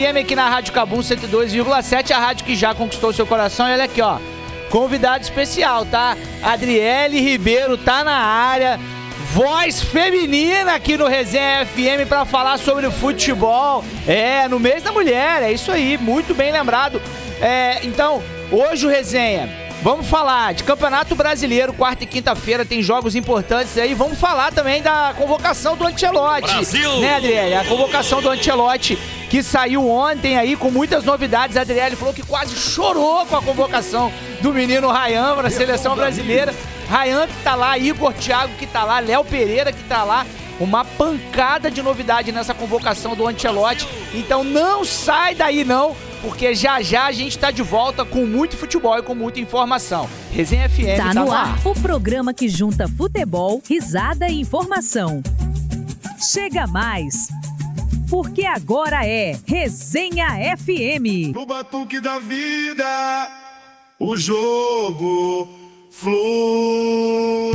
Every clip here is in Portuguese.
Aqui na Rádio Cabum 102,7, a rádio que já conquistou seu coração. E olha aqui, ó, convidado especial, tá? Adriele Ribeiro tá na área, voz feminina aqui no Resenha FM pra falar sobre o futebol. No mês da mulher, é isso aí, muito bem lembrado. Então, hoje o Resenha, vamos falar de Campeonato Brasileiro, quarta e quinta-feira tem jogos importantes aí. Vamos falar também da convocação do Ancelotti. Brasil! Né, Adriele? A convocação do Ancelotti que saiu ontem aí com muitas novidades. A Adriele falou que quase chorou com a convocação do menino Ryan para a seleção brasileira. Ryan que tá lá, Igor Thiago que tá lá, Léo Pereira que tá lá. Uma pancada de novidade nessa convocação do Ancelotti. Então não sai daí não, porque já já a gente tá de volta com muito futebol e com muita informação. Resenha FM tá no ar. O programa que junta futebol, risada e informação. Chega mais, porque agora é Resenha FM. No batuque da vida, o jogo flui.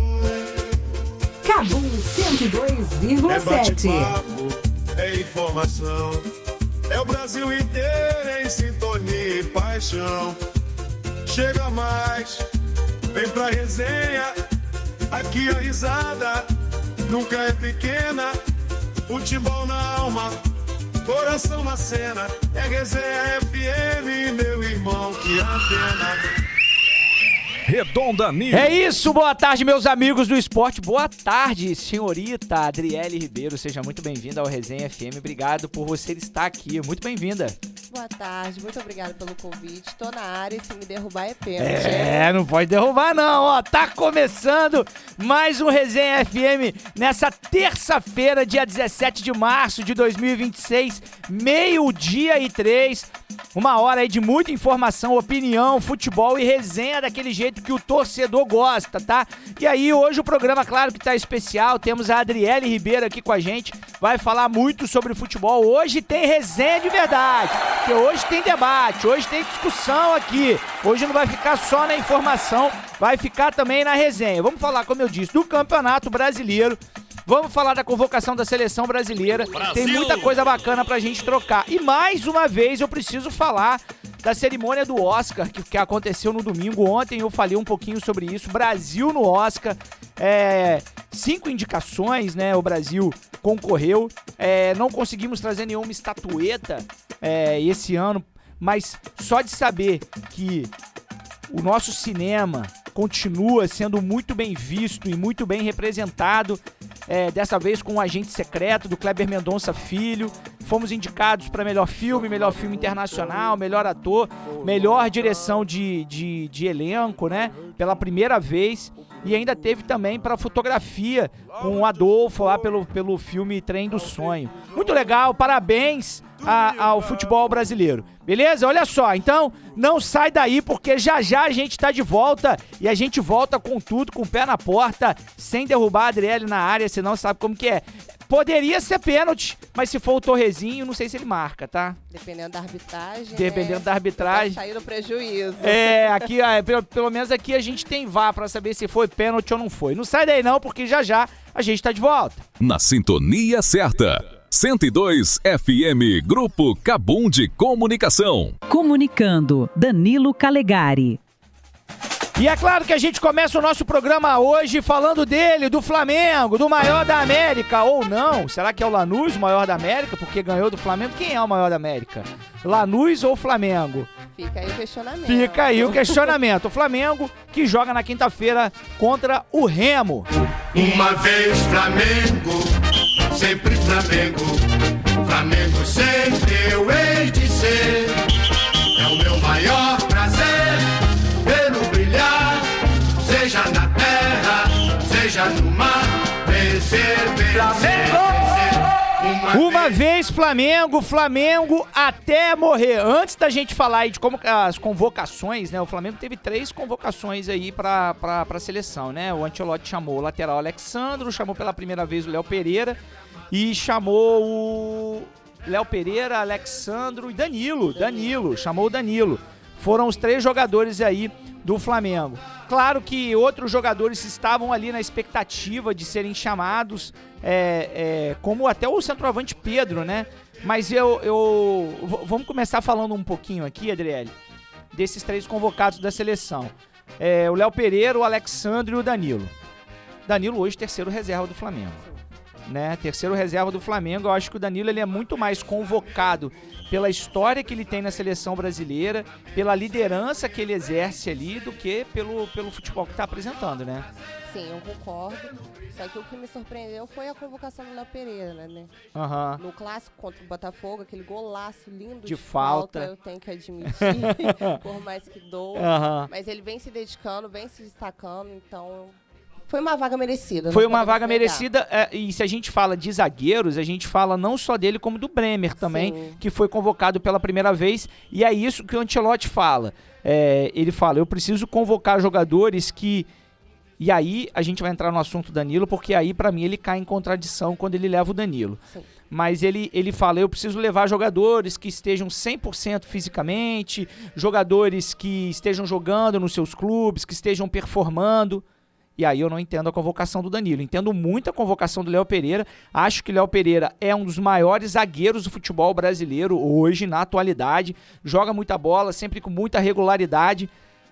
Cabum 102,7. É bate-papo, é informação. É o Brasil inteiro em sintonia e paixão. Chega mais, vem pra resenha. Aqui a risada nunca é pequena. Futebol na alma, coração na cena. É Resenha FM, meu irmão, que antena. Redonda News. É isso, boa tarde, meus amigos do esporte. Boa tarde, senhorita Adriele Ribeiro. Seja muito bem-vinda ao Resenha FM. Obrigado por você estar aqui. Muito bem-vinda. Boa tarde, muito obrigada pelo convite. Tô na área e se me derrubar é pênalti. Não pode derrubar não, ó. Tá começando mais um Resenha FM nessa terça-feira, dia 17 de março de 2026, 12:03. Uma hora aí de muita informação, opinião, futebol e resenha daquele jeito que o torcedor gosta, tá? E aí, hoje o programa, claro que tá especial, temos a Adriele Ribeiro aqui com a gente, vai falar muito sobre futebol. Hoje tem resenha de verdade, porque hoje tem debate, hoje tem discussão aqui. Hoje não vai ficar só na informação, vai ficar também na resenha. Vamos falar, como eu disse, do Campeonato Brasileiro. Vamos falar da convocação da seleção brasileira. Brasil! Tem muita coisa bacana pra gente trocar. E mais uma vez eu preciso falar da cerimônia do Oscar, que aconteceu no domingo. Ontem eu falei um pouquinho sobre isso. Brasil no Oscar. 5 indicações, né? O Brasil concorreu. Não conseguimos trazer nenhuma estatueta esse ano. Mas só de saber que o nosso cinema continua sendo muito bem visto e muito bem representado, dessa vez com o Agente Secreto, do Kleber Mendonça Filho. Fomos indicados para melhor filme internacional, melhor ator, melhor direção de elenco, né? Pela primeira vez. E ainda teve também para fotografia com o Adolfo lá pelo filme Trem do Sonho. Muito legal, parabéns ao futebol brasileiro. Beleza? Olha só, então não sai daí porque já já a gente tá de volta e a gente volta com tudo, com o pé na porta, sem derrubar a Adriele na área, senão sabe como que é. Poderia ser pênalti, mas se for o Torrezinho, não sei se ele marca, tá? Dependendo da arbitragem. Dependendo da arbitragem. Vai sair no prejuízo. Aqui, pelo menos aqui a gente tem VAR pra saber se foi pênalti ou não foi. Não sai daí não, porque já já a gente tá de volta. Na sintonia certa. 102 FM, Grupo Cabum de Comunicação. Comunicando, Danilo Calegari. E é claro que a gente começa o nosso programa hoje falando dele, do Flamengo, do maior da América, ou não. Será que é o Lanús, o maior da América, porque ganhou do Flamengo? Quem é o maior da América? Lanús ou Flamengo? Fica aí o questionamento. Fica aí o questionamento. O Flamengo que joga na quinta-feira contra o Remo. Uma vez Flamengo, sempre Flamengo. Flamengo sempre eu hei de ser. É o meu maior prazer vê-lo brilhar, seja na terra, seja no mar. Vencer, Flamengo! Uma vez Flamengo até morrer. Antes da gente falar aí de como as convocações, né? O Flamengo teve 3 convocações aí pra seleção, né? O Ancelotti chamou o lateral Alexandro, chamou pela primeira vez o Léo Pereira e chamou o Léo Pereira, Alexandro e Danilo. Chamou o Danilo. Foram os 3 jogadores aí do Flamengo. Claro que outros jogadores estavam ali na expectativa de serem chamados, como até o centroavante Pedro, né? Mas vamos começar falando um pouquinho aqui, Adriele, desses 3 convocados da seleção. O Léo Pereira, o Alexandre e o Danilo. Danilo hoje terceiro reserva do Flamengo. Né? Terceiro reserva do Flamengo. Eu acho que o Danilo ele é muito mais convocado pela história que ele tem na seleção brasileira, pela liderança que ele exerce ali, do que pelo futebol que está apresentando, né? Sim, eu concordo. Só que o que me surpreendeu foi a convocação do Léo Pereira, né? Uhum. No clássico contra o Botafogo, aquele golaço lindo de falta, eu tenho que admitir, por mais que doa. Uhum. Mas ele vem se dedicando, vem se destacando, então... Foi uma vaga merecida. Foi uma vaga merecida, e se a gente fala de zagueiros, a gente fala não só dele, como do Bremer também, sim, que foi convocado pela primeira vez, e é isso que o Ancelotti fala. Ele fala, eu preciso convocar jogadores que... E aí a gente vai entrar no assunto Danilo, porque aí pra mim ele cai em contradição quando ele leva o Danilo. Sim. Mas ele fala, eu preciso levar jogadores que estejam 100% fisicamente, jogadores que estejam jogando nos seus clubes, que estejam performando. E aí eu não entendo a convocação do Danilo. Entendo muito a convocação do Léo Pereira. Acho que o Léo Pereira é um dos maiores zagueiros do futebol brasileiro hoje, na atualidade. Joga muita bola, sempre com muita regularidade.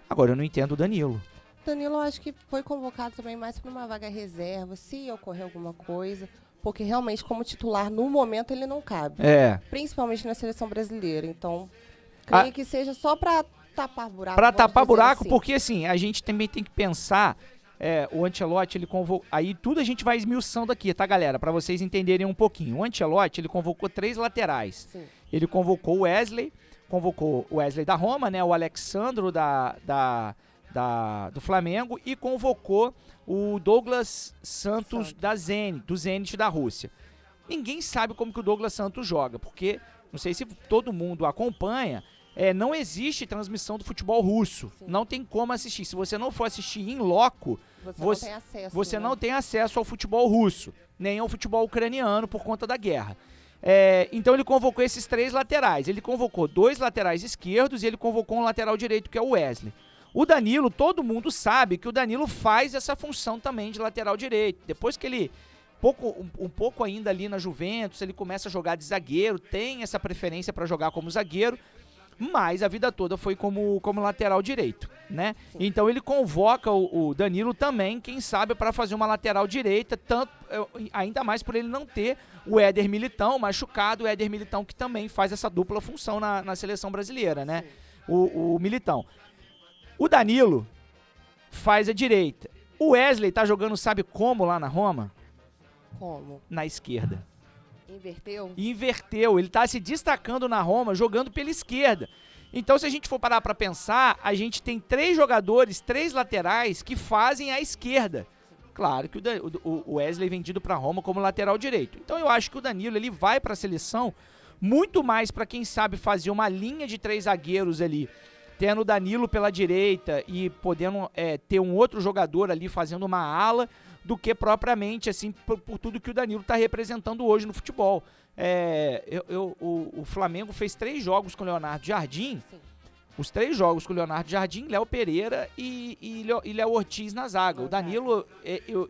Agora eu não entendo o Danilo. Danilo, eu acho que foi convocado também mais para uma vaga reserva, se ocorrer alguma coisa. Porque realmente, como titular, no momento, ele não cabe. Principalmente na seleção brasileira. Então, creio que seja só para tapar buraco. Para tapar buraco, assim. Porque assim, a gente também tem que pensar... o Ancelotti, ele convocou... Aí tudo a gente vai esmiuçando aqui, tá, galera? Pra vocês entenderem um pouquinho. O Ancelotti, ele convocou 3 laterais. Sim. Ele convocou o Wesley, da Roma, né? O Alexandro do Flamengo e convocou o Douglas Santos do Zenit da Rússia. Ninguém sabe como que o Douglas Santos joga, porque, não sei se todo mundo acompanha... não existe transmissão do futebol russo. Sim. Não tem como assistir. Se você não for assistir em loco, você não tem acesso ao futebol russo, nem ao futebol ucraniano por conta da guerra. Então ele convocou esses 3 laterais. Ele convocou 2 laterais esquerdos e ele convocou um lateral direito, que é o Wesley. O Danilo, todo mundo sabe que o Danilo faz essa função também de lateral direito. Depois que ele... Um pouco ainda ali na Juventus, ele começa a jogar de zagueiro, tem essa preferência para jogar como zagueiro, mas a vida toda foi como lateral direito, né? Sim. Então ele convoca o Danilo também, quem sabe, para fazer uma lateral direita, ainda mais por ele não ter o Éder Militão machucado, o Éder Militão que também faz essa dupla função na seleção brasileira, né? O Militão. O Danilo faz a direita. O Wesley tá jogando, sabe como lá na Roma? Como? Na esquerda. Inverteu. Ele tá se destacando na Roma, jogando pela esquerda. Então, se a gente for parar pra pensar, a gente tem 3 jogadores, 3 laterais que fazem a esquerda. Claro que o Wesley vendido pra Roma como lateral direito. Então, eu acho que o Danilo, ele vai pra seleção muito mais pra quem sabe fazer uma linha de 3 zagueiros ali, tendo o Danilo pela direita e podendo ter um outro jogador ali fazendo uma ala, do que propriamente, assim, por tudo que o Danilo está representando hoje no futebol. O Flamengo fez 3 jogos com o Leonardo Jardim. Sim. Os 3 jogos com o Leonardo Jardim, Léo Pereira e Léo Ortiz na zaga. O Danilo,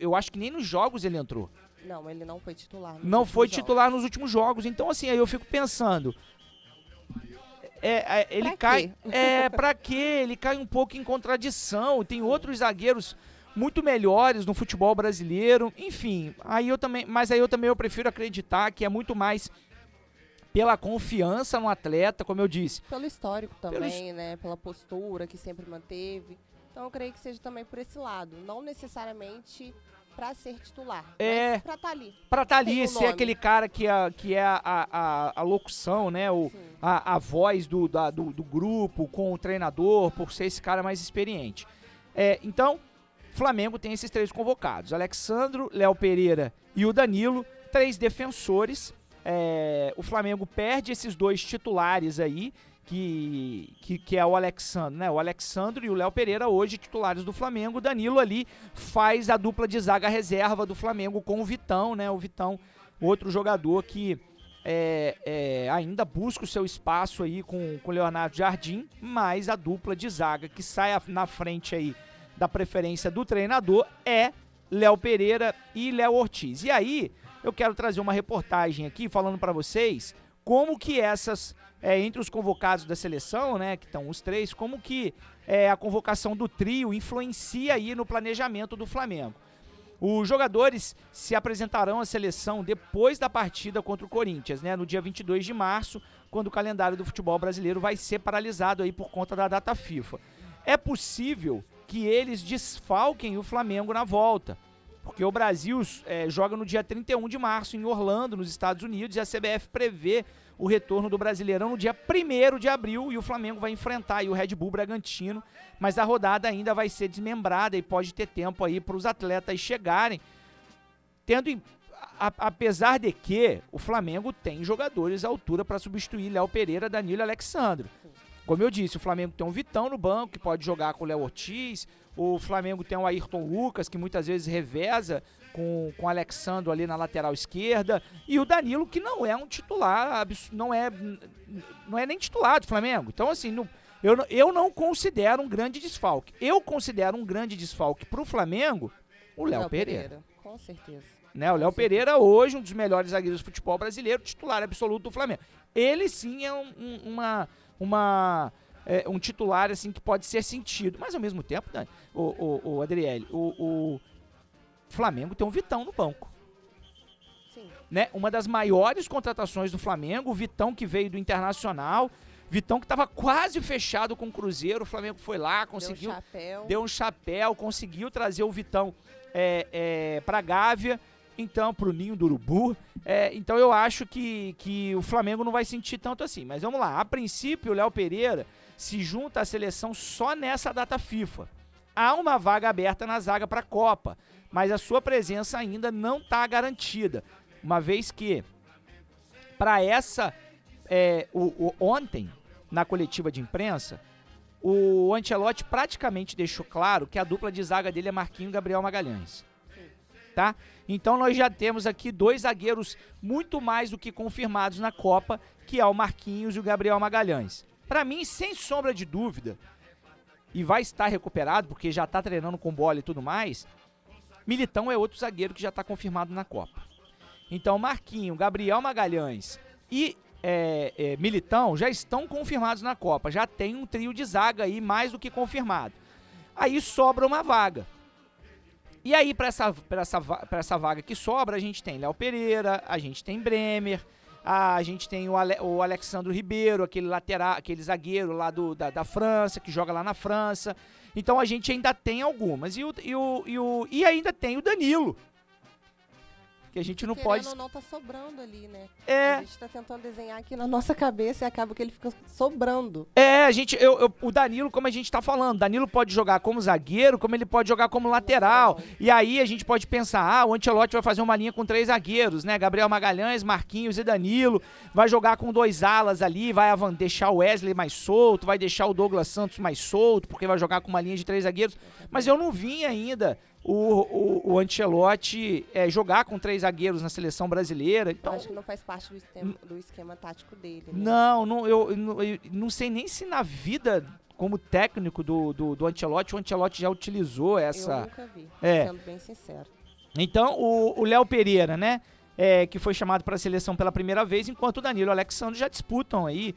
eu acho que nem nos jogos ele entrou. Não, ele não foi titular. Não foi titular nos últimos jogos. Então, assim, aí eu fico pensando... ele cai... Pra quê? Ele cai um pouco em contradição. Tem outros zagueiros... muito melhores no futebol brasileiro, enfim, mas aí eu também prefiro acreditar que é muito mais pela confiança no atleta, como eu disse. Pelo histórico também, né, pela postura que sempre manteve, então eu creio que seja também por esse lado, não necessariamente para ser titular, mas para estar ali. Para estar ali, ser aquele cara que é a locução, né, a voz do grupo com o treinador, por ser esse cara mais experiente. Então, Flamengo tem esses 3 convocados, Alexandro, Léo Pereira e o Danilo, 3 defensores. O Flamengo perde esses 2 titulares aí, que é o Alexandro, né? O Alexandro e o Léo Pereira hoje titulares do Flamengo. O Danilo ali faz a dupla de zaga reserva do Flamengo com o Vitão, né? O Vitão, outro jogador que ainda busca o seu espaço aí com o Leonardo Jardim, mas a dupla de zaga que sai na frente aí da preferência do treinador é Léo Pereira e Léo Ortiz. E aí, eu quero trazer uma reportagem aqui falando para vocês como que essas, entre os convocados da seleção, né, que estão os 3, como que a convocação do trio influencia aí no planejamento do Flamengo. Os jogadores se apresentarão à seleção depois da partida contra o Corinthians, né, no dia 22 de março, quando o calendário do futebol brasileiro vai ser paralisado aí por conta da data FIFA. É possível que eles desfalquem o Flamengo na volta, porque o Brasil joga no dia 31 de março em Orlando, nos Estados Unidos, e a CBF prevê o retorno do Brasileirão no dia 1º de abril, e o Flamengo vai enfrentar aí o Red Bull Bragantino, mas a rodada ainda vai ser desmembrada e pode ter tempo aí para os atletas chegarem, apesar de que o Flamengo tem jogadores à altura para substituir Léo Pereira, Danilo e Alexandre. Como eu disse, o Flamengo tem um Vitão no banco, que pode jogar com o Léo Ortiz. O Flamengo tem o Ayrton Lucas, que muitas vezes reveza com o Alexandre ali na lateral esquerda. E o Danilo, que não é um titular, não é nem titular do Flamengo. Então, assim, eu não considero um grande desfalque. Eu considero um grande desfalque pro Flamengo o Léo Pereira. Com certeza. Né? O Léo Pereira, hoje, um dos melhores zagueiros do futebol brasileiro, titular absoluto do Flamengo. Ele sim é um titular assim, que pode ser sentido. Mas ao mesmo tempo, né, o Adriele, o Flamengo tem um Vitão no banco. Sim. Né? Uma das maiores contratações do Flamengo, o Vitão que veio do Internacional, Vitão que estava quase fechado com o Cruzeiro, o Flamengo foi lá, conseguiu, deu um chapéu, conseguiu trazer o Vitão para Gávea, então, pro Ninho do Urubu. Então eu acho que o Flamengo não vai sentir tanto assim. Mas vamos lá, a princípio o Léo Pereira se junta à seleção só nessa data FIFA. Há uma vaga aberta na zaga para a Copa, mas a sua presença ainda não está garantida. Uma vez que, para ontem, na coletiva de imprensa, o Ancelotti praticamente deixou claro que a dupla de zaga dele é Marquinhos e Gabriel Magalhães. Tá? Então nós já temos aqui 2 zagueiros muito mais do que confirmados na Copa, que é o Marquinhos e o Gabriel Magalhães. Para mim, sem sombra de dúvida, e vai estar recuperado, porque já está treinando com bola e tudo mais, Militão é outro zagueiro que já está confirmado na Copa. Então Marquinhos, Gabriel Magalhães e Militão já estão confirmados na Copa, já tem um trio de zaga aí mais do que confirmado. Aí sobra uma vaga. E aí, para essa vaga que sobra, a gente tem Léo Pereira, a gente tem Bremer, a gente tem o Alexandre Ribeiro, aquele lateral, aquele zagueiro lá da França, que joga lá na França. Então a gente ainda tem algumas. E ainda tem o Danilo, que a gente não pode... Não tá sobrando ali, né? A gente tá tentando desenhar aqui na nossa cabeça e acaba que ele fica sobrando. O Danilo, como a gente tá falando, Danilo pode jogar como zagueiro, como ele pode jogar como lateral. E aí a gente pode pensar, o Ancelotti vai fazer uma linha com 3 zagueiros, né? Gabriel Magalhães, Marquinhos e Danilo. Vai jogar com 2 alas ali, vai deixar o Wesley mais solto, vai deixar o Douglas Santos mais solto, porque vai jogar com uma linha de 3 zagueiros. Mas eu não vi ainda o Ancelotti jogar com 3 zagueiros na seleção brasileira. Então, eu acho que não faz parte do esquema tático dele. Né? Não, eu não sei nem se na vida como técnico do Ancelotti, o Ancelotti já utilizou essa... Eu nunca vi, sendo bem sincero. Então, o Léo Pereira, né, que foi chamado para a seleção pela primeira vez, enquanto o Danilo e o Alexandre já disputam aí,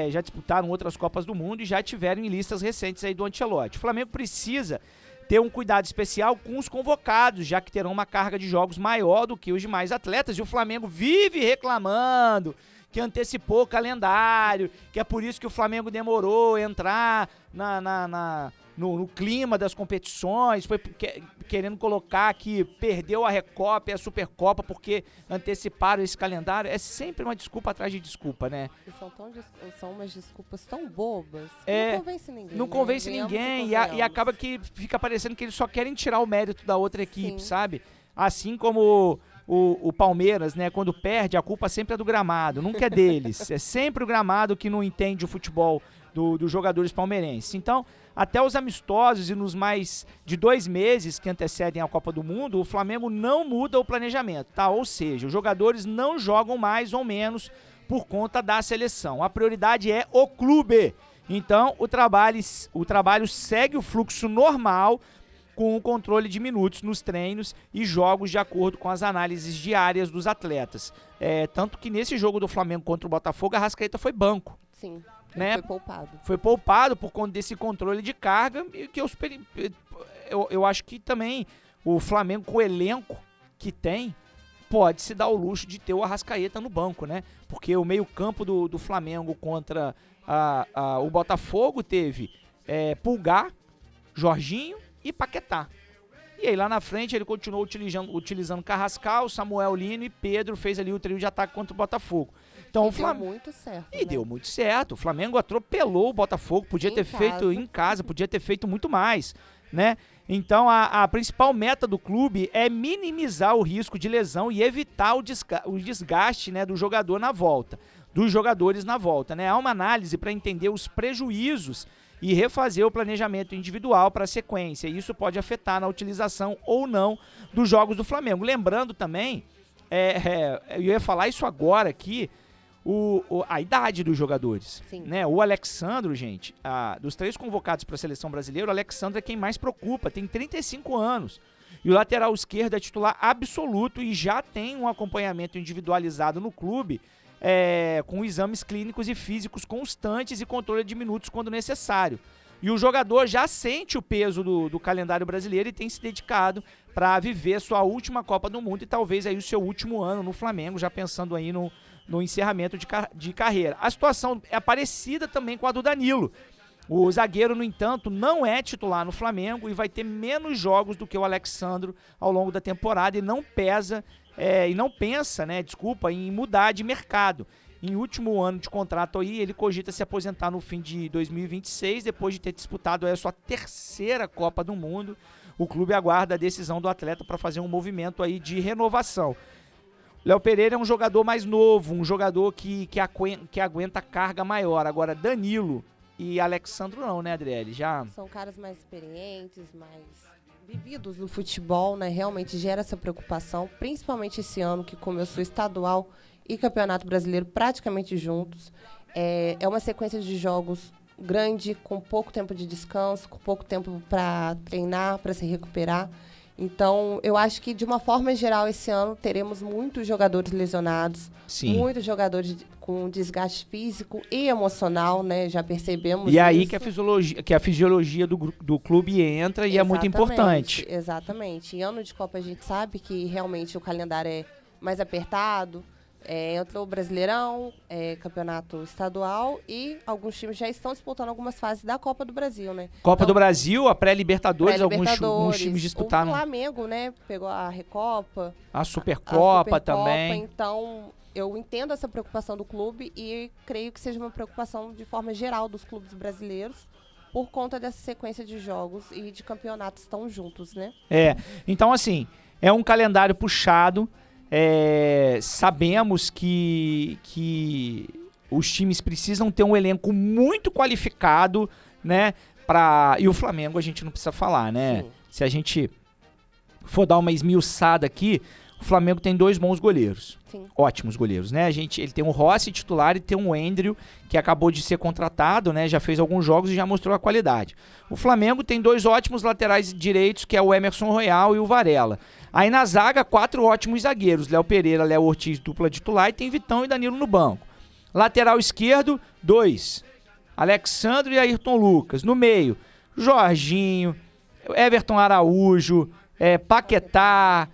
já disputaram outras Copas do Mundo e já tiveram em listas recentes aí do Ancelotti. O Flamengo precisa ter um cuidado especial com os convocados, já que terão uma carga de jogos maior do que os demais atletas, e o Flamengo vive reclamando que antecipou o calendário, que é por isso que o Flamengo demorou a entrar no clima das competições, foi querendo colocar que perdeu a Recopa e a Supercopa porque anteciparam esse calendário. É sempre uma desculpa atrás de desculpa, né? E são umas desculpas tão bobas que não convence ninguém. Não convence ninguém e acaba que fica parecendo que eles só querem tirar o mérito da outra equipe, sabe? Assim como o Palmeiras, né? Quando perde, a culpa sempre é do gramado, nunca é deles. É sempre o gramado que não entende o futebol dos jogadores palmeirenses. Então, até os amistosos e nos mais de 2 meses que antecedem a Copa do Mundo, o Flamengo não muda o planejamento, tá? Ou seja, os jogadores não jogam mais ou menos por conta da seleção. A prioridade é o clube. Então, o trabalho segue o fluxo normal com o controle de minutos nos treinos e jogos de acordo com as análises diárias dos atletas. Tanto que nesse jogo do Flamengo contra o Botafogo, a Arrascaeta foi banco. Sim, né? Foi poupado. Foi poupado por conta desse controle de carga, e que eu acho que também o Flamengo, com o elenco que tem, pode se dar o luxo de ter o Arrascaeta no banco, né? Porque o meio-campo do Flamengo contra o Botafogo teve Pulgar, Jorginho e Paquetá. E aí lá na frente ele continuou utilizando Carrascal, Samuel Lino e Pedro, fez ali o trio de ataque contra o Botafogo. Então, deu muito certo. E deu muito certo. O Flamengo atropelou o Botafogo, podia ter feito em casa, podia ter feito muito mais, né? Então a principal meta do clube é minimizar o risco de lesão e evitar o desgaste, né, dos jogadores na volta, né? Há uma análise para entender os prejuízos e refazer o planejamento individual para a sequência. Isso pode afetar na utilização ou não dos jogos do Flamengo. Lembrando também, eu ia falar isso agora aqui, a idade dos jogadores. Né? O Alexandro, gente, dos 3 convocados para a seleção brasileira, o Alexandro é quem mais preocupa, tem 35 anos. E o lateral esquerdo é titular absoluto e já tem um acompanhamento individualizado no clube, com exames clínicos e físicos constantes e controle de minutos quando necessário. E o jogador já sente o peso do calendário brasileiro e tem se dedicado para viver sua última Copa do Mundo e talvez aí o seu último ano no Flamengo, já pensando aí no encerramento de carreira. A situação é parecida também com a do Danilo. O zagueiro, no entanto, não é titular no Flamengo e vai ter menos jogos do que o Alexandro ao longo da temporada e não pensa, em mudar de mercado. Em último ano de contrato aí, ele cogita se aposentar no fim de 2026, depois de ter disputado a sua 3ª Copa do Mundo. O clube aguarda a decisão do atleta para fazer um movimento aí de renovação. Léo Pereira é um jogador mais novo, um jogador que aguenta carga maior. Agora, Danilo e Alexandro não, né, Adriele? São caras mais experientes, mais vividos no futebol, né? Realmente gera essa preocupação, principalmente esse ano que começou estadual e Campeonato Brasileiro praticamente juntos. É uma sequência de jogos grande, com pouco tempo de descanso, com pouco tempo para treinar, para se recuperar. Então, eu acho que, de uma forma geral, esse ano teremos muitos jogadores lesionados, muitos jogadores com desgaste físico e emocional, né? Já percebemos E aí que a fisiologia do clube entra e é muito importante. Exatamente. Em ano de Copa, a gente sabe que realmente o calendário é mais apertado. Entrou o Brasileirão, Campeonato Estadual e alguns times já estão disputando algumas fases da Copa do Brasil, né? Copa do Brasil, a pré-Libertadores, alguns times disputaram. O Flamengo, né? Pegou a Recopa. A Supercopa também. Então, eu entendo essa preocupação do clube e creio que seja uma preocupação de forma geral dos clubes brasileiros por conta dessa sequência de jogos e de campeonatos tão juntos, né? Então assim, é um calendário puxado. Sabemos que os times precisam ter um elenco muito qualificado, né? E o Flamengo a gente não precisa falar, né? Sim. Se a gente for dar uma esmiuçada aqui, o Flamengo tem 2 bons goleiros. Sim. Ótimos goleiros, né? Ele tem o Rossi titular e tem o Andrew, que acabou de ser contratado, né? Já fez alguns jogos e já mostrou a qualidade. O Flamengo tem 2 ótimos laterais direitos, que é o Emerson Royal e o Varela. Aí na zaga, 4 ótimos zagueiros. Léo Pereira, Léo Ortiz, dupla titular, e tem Vitão e Danilo no banco. Lateral esquerdo, 2. Alexandre e Ayrton Lucas. No meio, Jorginho, Everton Araújo, Paquetá,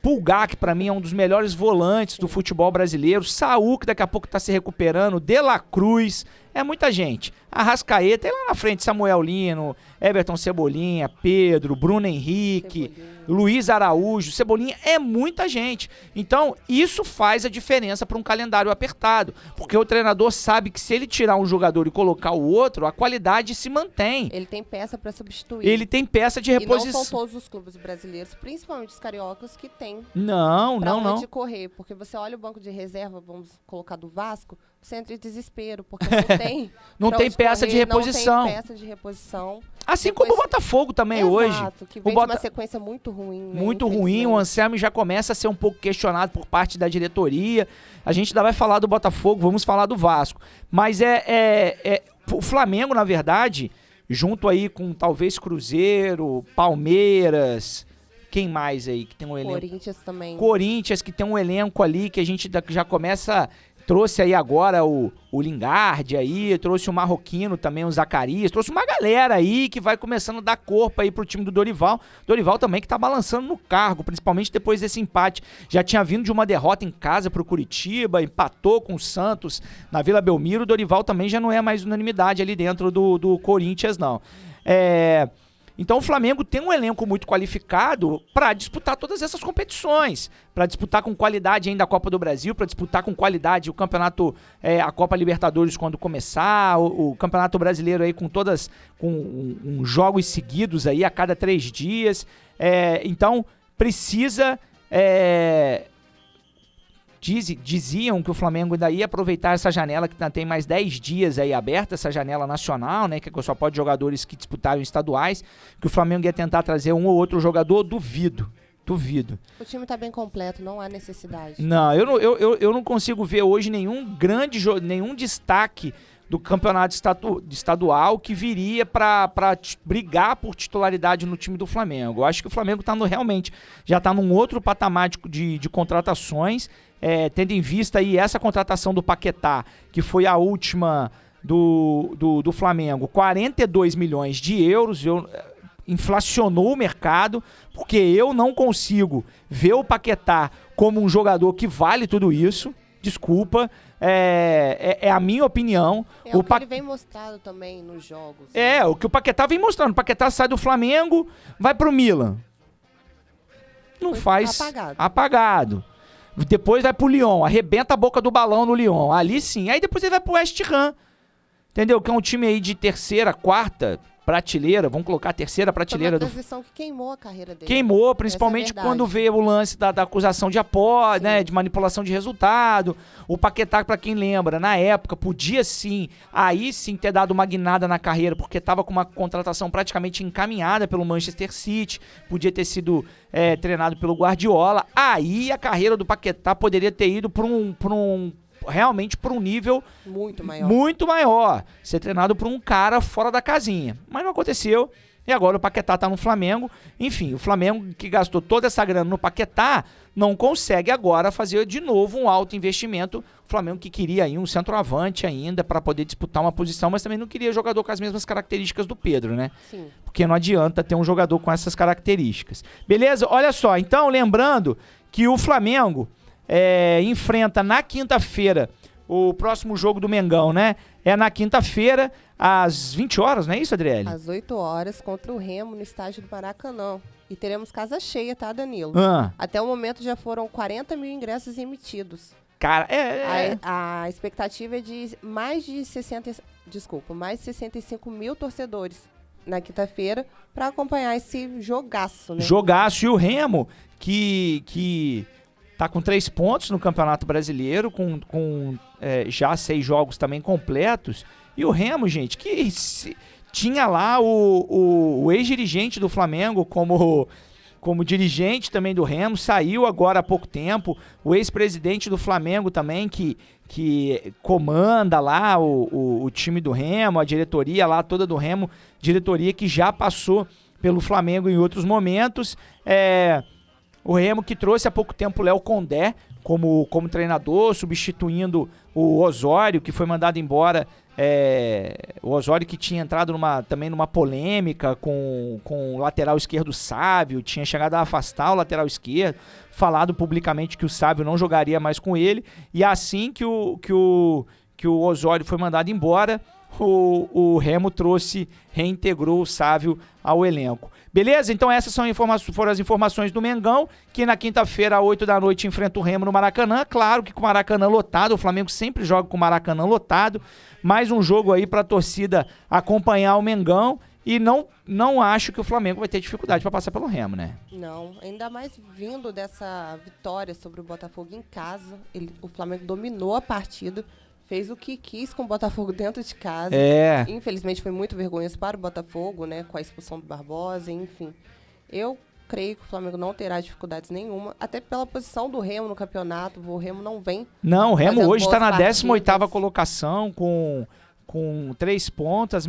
Pulgar, que pra mim é um dos melhores volantes do futebol brasileiro, Saúl, que daqui a pouco tá se recuperando, De La Cruz, é muita gente. Arrascaeta, e lá na frente Samuel Lino, Everton Cebolinha, Pedro, Bruno Henrique, Luiz Araújo, Cebolinha, é muita gente. Então, isso faz a diferença para um calendário apertado, porque o treinador sabe que se ele tirar um jogador e colocar o outro, a qualidade se mantém. Ele tem peça para substituir. Ele tem peça de reposição. E não são todos os clubes brasileiros, principalmente os cariocas, que tem não. de correr, porque você olha o banco de reserva, vamos colocar do Vasco, você entra em desespero, porque não tem peça de reposição. Não tem peça de reposição. Assim como o Botafogo também hoje. Que vem de uma sequência muito ruim. Né, muito ruim, o Anselmo já começa a ser um pouco questionado por parte da diretoria. A gente ainda vai falar do Botafogo, vamos falar do Vasco. Mas o Flamengo, na verdade, junto aí com talvez Cruzeiro, Palmeiras, quem mais aí que tem um elenco? Corinthians também. Corinthians, que tem um elenco ali que a gente já começa... Trouxe aí agora o Lingard aí, trouxe o Marroquino também, o Zacarias, trouxe uma galera aí que vai começando a dar corpo aí pro time do Dorival. Dorival também que tá balançando no cargo, principalmente depois desse empate. Já tinha vindo de uma derrota em casa pro Curitiba, empatou com o Santos na Vila Belmiro. O Dorival também já não é mais unanimidade ali dentro do Corinthians, não. Então o Flamengo tem um elenco muito qualificado para disputar todas essas competições, para disputar com qualidade ainda a Copa do Brasil, para disputar com qualidade o campeonato, a Copa Libertadores quando começar, o Campeonato Brasileiro aí com jogos seguidos aí a cada 3 dias. Então precisa... Diziam que o Flamengo ainda ia aproveitar essa janela que tem mais 10 dias aí aberta, essa janela nacional, né, que só pode jogadores que disputaram estaduais, que o Flamengo ia tentar trazer um ou outro jogador. Duvido. O time tá bem completo, não há necessidade. Não, eu não consigo ver hoje nenhum destaque do campeonato estadual que viria para brigar por titularidade no time do Flamengo. Eu acho que o Flamengo realmente já está num outro patamar de contratações, tendo em vista aí essa contratação do Paquetá, que foi a última do Flamengo, 42 milhões de euros, inflacionou o mercado, porque eu não consigo ver o Paquetá como um jogador que vale tudo isso. Desculpa, é a minha opinião. O que ele vem mostrando também nos jogos. O que o Paquetá vem mostrando. O Paquetá sai do Flamengo, vai pro Milan. Não faz... Apagado. Depois vai pro Lyon, arrebenta a boca do balão no Lyon. Ali sim. Aí depois ele vai pro West Ham. Entendeu? Que é um time aí de terceira, quarta prateleira, vamos colocar a terceira prateleira. Foi uma transição que queimou a carreira dele. Queimou, principalmente quando veio o lance da acusação de aposta, né, de manipulação de resultado. O Paquetá, pra quem lembra, na época, podia sim, aí sim ter dado uma guinada na carreira, porque tava com uma contratação praticamente encaminhada pelo Manchester City, podia ter sido treinado pelo Guardiola. Aí a carreira do Paquetá poderia ter ido realmente por um nível muito maior, ser treinado por um cara fora da casinha, mas não aconteceu, e agora o Paquetá tá no Flamengo. Enfim, o Flamengo que gastou toda essa grana no Paquetá, não consegue agora fazer de novo um alto investimento. O Flamengo que queria aí um centroavante ainda para poder disputar uma posição, mas também não queria jogador com as mesmas características do Pedro, né? Sim. Porque não adianta ter um jogador com essas características. Beleza? Olha só, então lembrando que o Flamengo enfrenta na quinta-feira o próximo jogo do Mengão, né? É na quinta-feira, às 20 horas, não é isso, Adriele? Às 8 horas, contra o Remo, no estádio do Maracanã. E teremos casa cheia, tá, Danilo? Até o momento já foram 40 mil ingressos emitidos. Cara, A expectativa é de mais de 65 mil torcedores na quinta-feira para acompanhar esse jogaço, né? Jogaço. E o Remo, que tá com 3 pontos no Campeonato Brasileiro, com já 6 jogos também completos. E o Remo, gente, que tinha lá o ex-dirigente do Flamengo como dirigente também do Remo, saiu agora há pouco tempo. O ex-presidente do Flamengo também, que comanda lá o time do Remo, a diretoria lá toda do Remo, diretoria que já passou pelo Flamengo em outros momentos. O Remo que trouxe há pouco tempo o Léo Condé como treinador, substituindo o Osório, que foi mandado embora. O Osório que tinha entrado também numa polêmica com o lateral esquerdo Sávio, tinha chegado a afastar o lateral esquerdo, falado publicamente que o Sávio não jogaria mais com ele, e assim que o Osório foi mandado embora, o Remo reintegrou o Sávio ao elenco. Beleza? Então essas foram as informações do Mengão, que na quinta-feira, às 8 da noite, enfrenta o Remo no Maracanã. Claro que com o Maracanã lotado, o Flamengo sempre joga com o Maracanã lotado. Mais um jogo aí pra torcida acompanhar o Mengão. E não acho que o Flamengo vai ter dificuldade para passar pelo Remo, né? Não, ainda mais vindo dessa vitória sobre o Botafogo em casa. O Flamengo dominou a partida. Fez o que quis com o Botafogo dentro de casa. Infelizmente foi muito vergonhoso para o Botafogo, né? Com a expulsão do Barbosa, enfim. Eu creio que o Flamengo não terá dificuldades nenhuma, até pela posição do Remo no campeonato. O Remo não vem. Não, o Remo hoje está na 18ª colocação com com 3 pontos,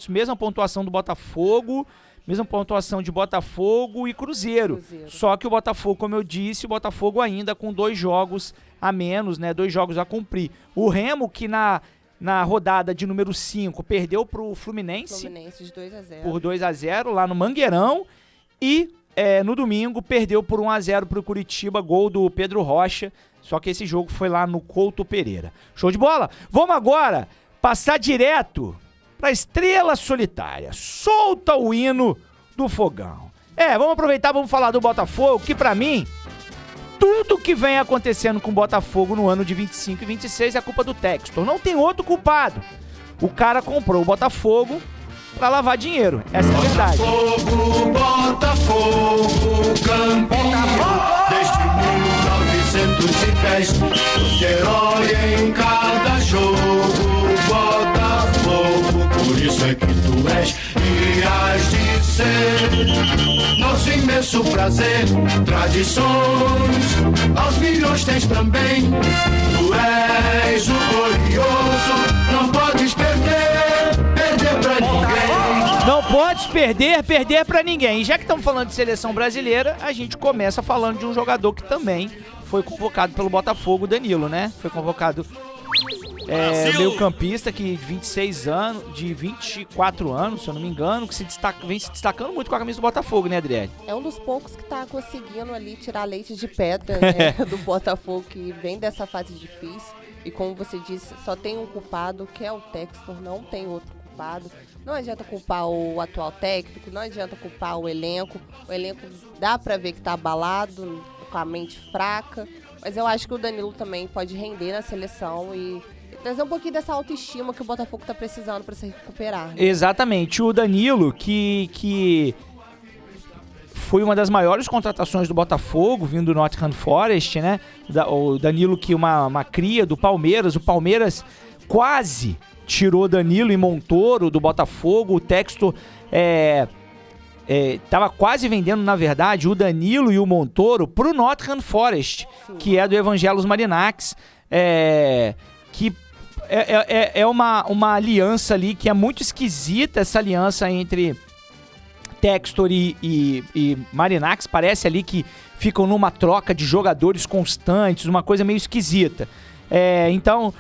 mesma pontuação do Botafogo, mesma pontuação de Botafogo e Cruzeiro. Só que o Botafogo, como eu disse, o Botafogo ainda com 2 jogos a menos, né? 2 jogos a cumprir. O Remo, que na rodada de número 5 perdeu pro Fluminense de 2-0. Por 2-0 lá no Mangueirão. E no domingo perdeu por 1-0 pro Curitiba, gol do Pedro Rocha. Só que esse jogo foi lá no Couto Pereira. Show de bola? Vamos agora passar direto pra Estrela Solitária. Solta o hino do Fogão. Vamos aproveitar, vamos falar do Botafogo, que pra mim, tudo que vem acontecendo com o Botafogo no ano de 25 e 26 é culpa do Textor. Não tem outro culpado. O cara comprou o Botafogo pra lavar dinheiro. Essa é a verdade. Botafogo, campeão desde 1910. Herói em cada jogo. Botafogo, por isso é que tu és e has de ser nosso imenso prazer. Tradições aos milhões tens também. Tu és o glorioso, não podes perder pra ninguém. Não podes perder pra ninguém. E já que estamos falando de seleção brasileira, a gente começa falando de um jogador que também foi convocado pelo Botafogo, Danilo, né? Foi convocado meio-campista que de 24 anos, se eu não me engano, que vem se destacando muito com a camisa do Botafogo, né, Adriele? É um dos poucos que tá conseguindo ali tirar leite de pedra, né, do Botafogo, que vem dessa fase difícil. E como você disse, só tem um culpado, que é o Textor, não tem outro culpado. Não adianta culpar o atual técnico, não adianta culpar o elenco. O elenco dá pra ver que tá abalado, com a mente fraca. Mas eu acho que o Danilo também pode render na seleção e trazer um pouquinho dessa autoestima que o Botafogo tá precisando para se recuperar. Né? Exatamente. O Danilo, que foi uma das maiores contratações do Botafogo, vindo do Nottingham Forest, né? O Danilo, que uma cria do Palmeiras. O Palmeiras quase tirou Danilo e Montoro do Botafogo. O Textor tava quase vendendo, na verdade, o Danilo e o Montoro pro Nottingham Forest, sim, que é do Evangelos Marinax, que é uma aliança ali que é muito esquisita, essa aliança entre Textor e Marinax. Parece ali que ficam numa troca de jogadores constantes, uma coisa meio esquisita. Então,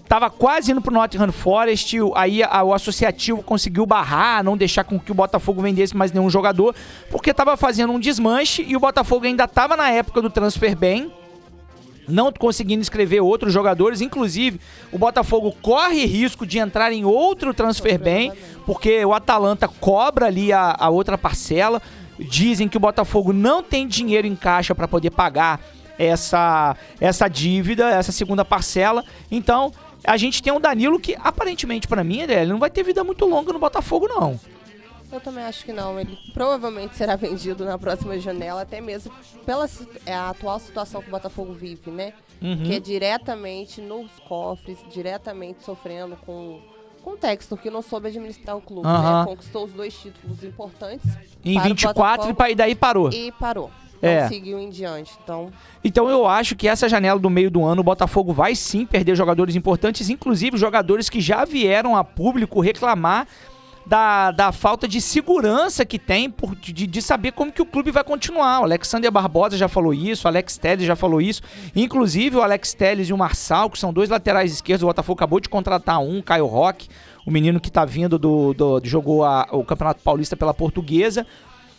tava quase indo pro Nottingham Forest, aí o associativo conseguiu barrar, não deixar com que o Botafogo vendesse mais nenhum jogador, porque tava fazendo um desmanche e o Botafogo ainda tava na época do transfer ban, não conseguindo inscrever outros jogadores. Inclusive, o Botafogo corre risco de entrar em outro transfer ban, porque o Atalanta cobra ali a outra parcela. Dizem que o Botafogo não tem dinheiro em caixa para poder pagar essa dívida, essa segunda parcela. Então, a gente tem um Danilo que, aparentemente, para mim, ele não vai ter vida muito longa no Botafogo, não. Eu também acho que não. Ele provavelmente será vendido na próxima janela, até mesmo pela atual situação que o Botafogo vive, né? Uhum. Que é diretamente nos cofres, diretamente sofrendo com o Textor, que não soube administrar o clube, né? Conquistou os 2 títulos importantes. Em 24 e daí parou. E parou. Não seguiu em diante. Então eu acho que essa janela do meio do ano, o Botafogo vai sim perder jogadores importantes, inclusive jogadores que já vieram a público reclamar da falta de segurança que tem de saber como que o clube vai continuar. O Alexander Barbosa já falou isso, o Alex Telles já falou isso. Inclusive o Alex Telles e o Marçal, que são 2 laterais esquerdos, o Botafogo acabou de contratar Caio Roque, o menino que tá vindo jogou o Campeonato Paulista pela Portuguesa,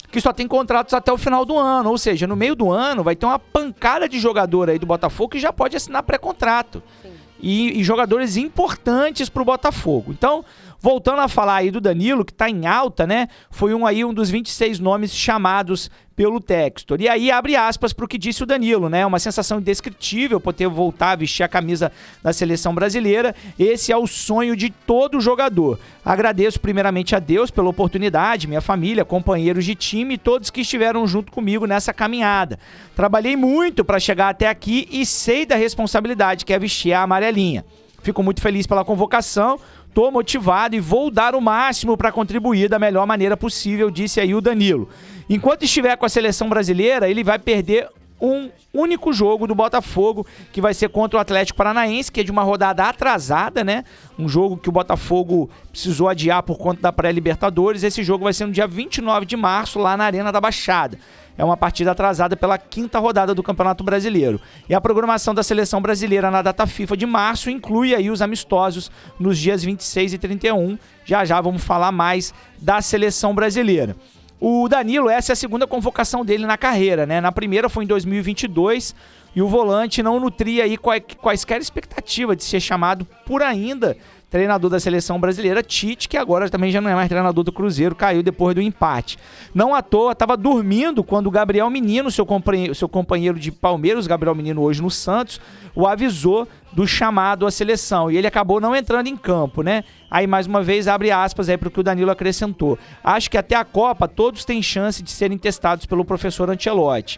que só tem contratos até o final do ano. Ou seja, no meio do ano vai ter uma pancada de jogador aí do Botafogo que já pode assinar pré-contrato. E jogadores importantes pro Botafogo. Então, voltando a falar aí do Danilo, que tá em alta, né? Foi um dos 26 nomes chamados pelo Textor. E aí, abre aspas pro que disse o Danilo, né? Uma sensação indescritível poder voltar a vestir a camisa da seleção brasileira. Esse é o sonho de todo jogador. Agradeço primeiramente a Deus pela oportunidade, minha família, companheiros de time e todos que estiveram junto comigo nessa caminhada. Trabalhei muito para chegar até aqui e sei da responsabilidade que é vestir a amarelinha. Fico muito feliz pela convocação, tô motivado e vou dar o máximo para contribuir da melhor maneira possível, disse aí o Danilo. Enquanto estiver com a seleção brasileira, ele vai perder um único jogo do Botafogo, que vai ser contra o Atlético Paranaense, que é de uma rodada atrasada, né? Um jogo que o Botafogo precisou adiar por conta da pré-Libertadores. Esse jogo vai ser no dia 29 de março, lá na Arena da Baixada. É uma partida atrasada pela 5ª rodada do Campeonato Brasileiro. E a programação da Seleção Brasileira na data FIFA de março inclui aí os amistosos nos dias 26 e 31. Já vamos falar mais da Seleção Brasileira. O Danilo, essa é a segunda convocação dele na carreira, né? Na primeira foi em 2022 e o volante não nutria aí quaisquer expectativa de ser chamado por ainda treinador da Seleção Brasileira, Tite, que agora também já não é mais treinador do Cruzeiro, caiu depois do empate. Não à toa, estava dormindo quando o Gabriel Menino, seu companheiro de Palmeiras, Gabriel Menino hoje no Santos, o avisou do chamado à seleção, e ele acabou não entrando em campo, né? Aí, mais uma vez, abre aspas aí para o que o Danilo acrescentou. Acho que até a Copa todos têm chance de serem testados pelo professor Ancelotti.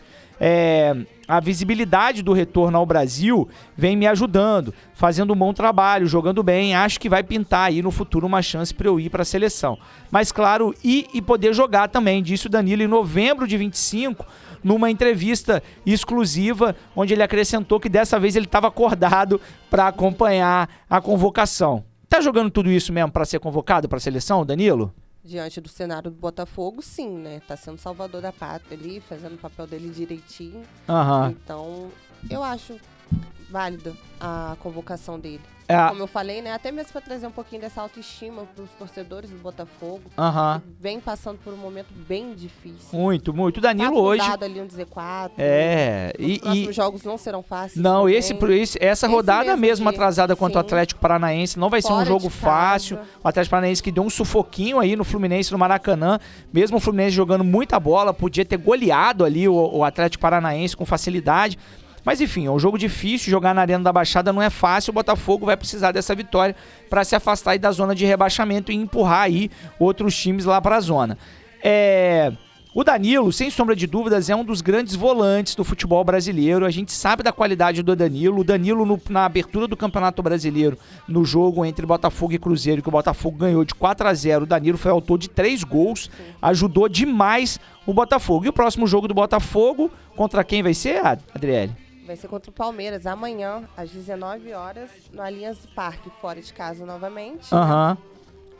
A visibilidade do retorno ao Brasil vem me ajudando, fazendo um bom trabalho, jogando bem. Acho que vai pintar aí no futuro uma chance para eu ir para a seleção. Mas claro, ir e poder jogar também, disse o Danilo em novembro de 25, numa entrevista exclusiva, onde ele acrescentou que dessa vez ele estava acordado para acompanhar a convocação. Tá jogando tudo isso mesmo para ser convocado para a seleção, Danilo? Diante do cenário do Botafogo, sim, né? Tá sendo salvador da pátria ali, fazendo o papel dele direitinho. Então, eu acho válida a convocação dele. Como eu falei, né? Até mesmo para trazer um pouquinho dessa autoestima para os torcedores do Botafogo. Que vem passando por um momento bem difícil. Muito. O Danilo hoje... ali um Z4. Os próximos jogos não serão fáceis. Não, essa rodada mesmo atrasada contra o Atlético Paranaense não vai ser um jogo fácil. O Atlético Paranaense que deu um sufoquinho aí no Fluminense, no Maracanã. Mesmo o Fluminense jogando muita bola, podia ter goleado ali o Atlético Paranaense com facilidade. Mas enfim, é um jogo difícil, jogar na Arena da Baixada não é fácil, o Botafogo vai precisar dessa vitória para se afastar aí da zona de rebaixamento e empurrar aí outros times lá para a zona. O Danilo, sem sombra de dúvidas, é um dos grandes volantes do futebol brasileiro, a gente sabe da qualidade do Danilo. O Danilo na abertura do Campeonato Brasileiro, no jogo entre Botafogo e Cruzeiro, que o Botafogo ganhou de 4-0, o Danilo foi autor de 3 gols, ajudou demais o Botafogo. E o próximo jogo do Botafogo, contra quem vai ser, Adriele? Vai ser contra o Palmeiras amanhã, às 19 horas, no Allianz Parque, fora de casa novamente. Né?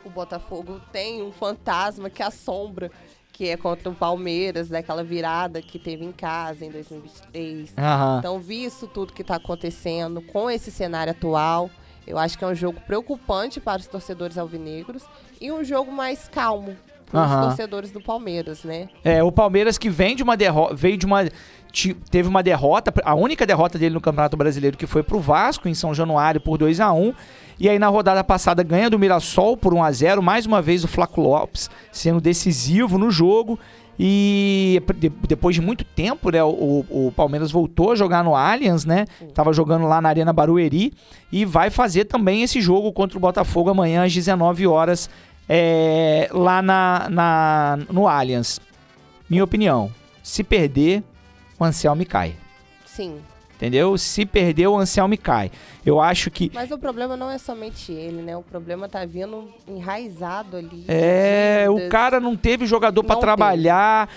O Botafogo tem um fantasma que assombra, que é contra o Palmeiras, daquela virada que teve em casa em 2023. Então, visto tudo que está acontecendo com esse cenário atual, eu acho que é um jogo preocupante para os torcedores alvinegros e um jogo mais calmo para os torcedores do Palmeiras, né? O Palmeiras que vem de uma derrota, teve uma derrota, a única derrota dele no Campeonato Brasileiro, que foi pro Vasco em São Januário por 2-1, e aí na rodada passada ganha do Mirassol por 1-0, mais uma vez o Flaco Lopes sendo decisivo no jogo, e depois de muito tempo, né, o Palmeiras voltou a jogar no Allianz, né, tava jogando lá na Arena Barueri, e vai fazer também esse jogo contra o Botafogo amanhã às 19 horas, lá no Allianz. Minha opinião, se perder, o Anselmi cai. Sim. Entendeu? Se perder, o Anselmi cai. Eu acho que... Mas o problema não é somente ele, né? O problema tá vindo enraizado ali. O cara não teve jogador pra trabalhar.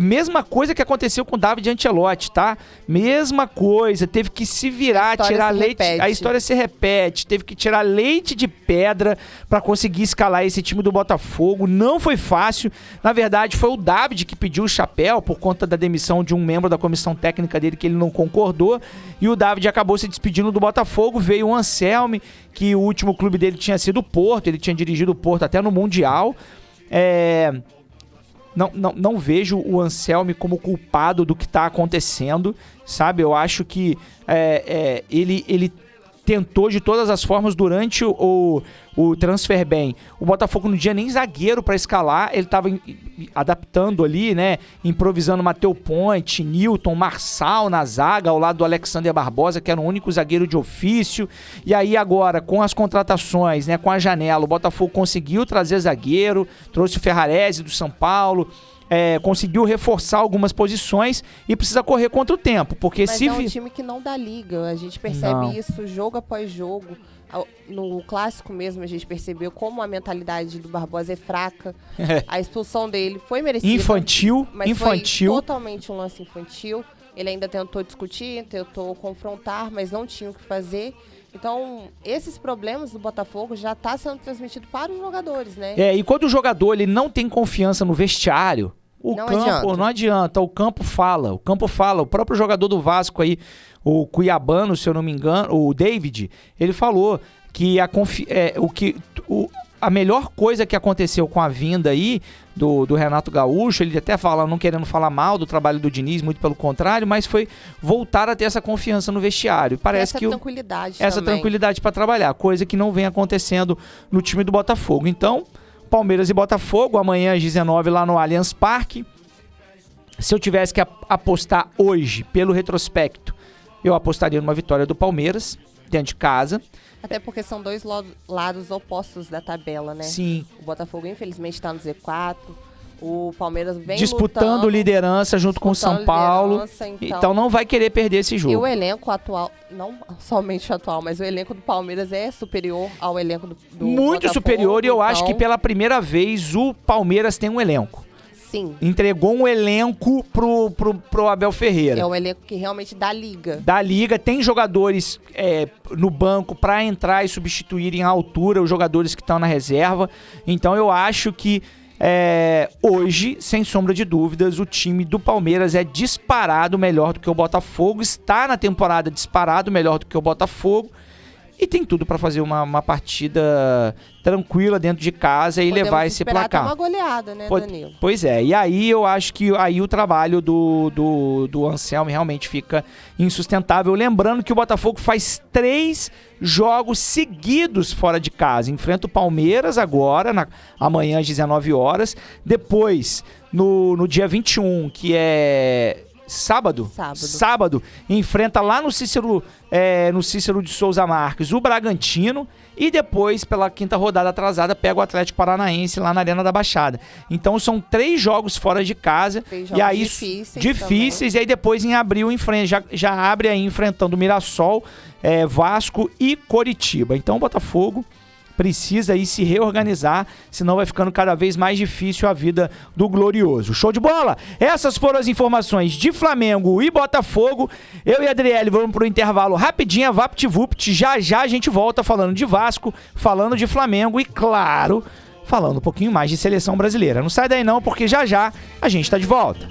Mesma coisa que aconteceu com o David Ancelotti, tá? Mesma coisa. Teve que se virar, tirar leite... A história se repete. Teve que tirar leite de pedra pra conseguir escalar esse time do Botafogo. Não foi fácil. Na verdade, foi o David que pediu o chapéu por conta da demissão de um membro da comissão técnica dele que ele não concordou. E o David acabou se despedindo do Botafogo. Veio o Anselmi, que o último clube dele tinha sido o Porto. Ele tinha dirigido o Porto até no Mundial. Não vejo o Anselmi como culpado do que está acontecendo, sabe? Eu acho que ele tentou de todas as formas durante o transfer ban. O Botafogo não tinha nem zagueiro para escalar, ele estava adaptando ali, né? Improvisando Matheus Ponte, Nilton, Marçal na zaga, ao lado do Alexander Barbosa, que era o único zagueiro de ofício. E aí agora, com as contratações, né? Com a janela, o Botafogo conseguiu trazer zagueiro, trouxe o Ferrarese do São Paulo, conseguiu reforçar algumas posições e precisa correr contra o tempo, porque Mas um time que não dá liga, a gente percebe isso jogo após jogo. No clássico mesmo a gente percebeu como a mentalidade do Barbosa é fraca. A expulsão dele foi merecida. Infantil. Foi totalmente um lance infantil. Ele ainda tentou discutir, tentou confrontar, mas não tinha o que fazer. Então, esses problemas do Botafogo já tá sendo transmitido para os jogadores, né? E quando o jogador ele não tem confiança no vestiário, não adianta, o campo fala, o próprio jogador do Vasco aí, o cuiabano, se eu não me engano, o David, ele falou que a melhor coisa que aconteceu com a vinda aí do Renato Gaúcho, ele até fala, não querendo falar mal do trabalho do Diniz, muito pelo contrário, mas foi voltar a ter essa confiança no vestiário. Parece que essa tranquilidade para trabalhar, coisa que não vem acontecendo no time do Botafogo. Então, Palmeiras e Botafogo, amanhã às 19 lá no Allianz Parque. Se eu tivesse que apostar hoje, pelo retrospecto, eu apostaria numa vitória do Palmeiras, dentro de casa. Até porque são dois lados opostos da tabela, né? Sim. O Botafogo, infelizmente, está no Z4. O Palmeiras vem disputando liderança junto com o São Paulo. Então não vai querer perder esse jogo. E o elenco atual, não somente o atual, mas o elenco do Palmeiras é superior ao elenco do muito Botafogo, superior, e eu acho que pela primeira vez o Palmeiras tem um elenco. Sim. Entregou um elenco pro Abel Ferreira. É um elenco que realmente dá liga. Da liga, tem jogadores no banco para entrar e substituir em altura os jogadores que estão na reserva. Então eu acho que hoje, sem sombra de dúvidas, o time do Palmeiras é disparado melhor do que o Botafogo, está na temporada disparado melhor do que o Botafogo e tem tudo para fazer uma partida tranquila dentro de casa e levar esse placar. Uma goleada, né, Danilo? Pois é, e aí eu acho que aí o trabalho do Anselmo realmente fica insustentável. Lembrando que o Botafogo faz 3 jogos seguidos fora de casa. Enfrenta o Palmeiras agora, amanhã às 19 horas. Depois, no dia 21, que é sábado, enfrenta lá no Cícero de Souza Marques o Bragantino e depois, pela 5ª rodada atrasada, pega o Atlético Paranaense lá na Arena da Baixada. Então são 3 jogos fora de casa, e aí difíceis, e aí depois em abril já abre aí enfrentando Mirassol, Vasco e Coritiba. Então o Botafogo precisa aí se reorganizar, senão vai ficando cada vez mais difícil a vida do Glorioso. Show de bola? Essas foram as informações de Flamengo e Botafogo. Eu e a Adriele vamos pro intervalo rapidinho, vapt-vupt. Já a gente volta falando de Vasco, falando de Flamengo e, claro, falando um pouquinho mais de seleção brasileira. Não sai daí não, porque já a gente tá de volta.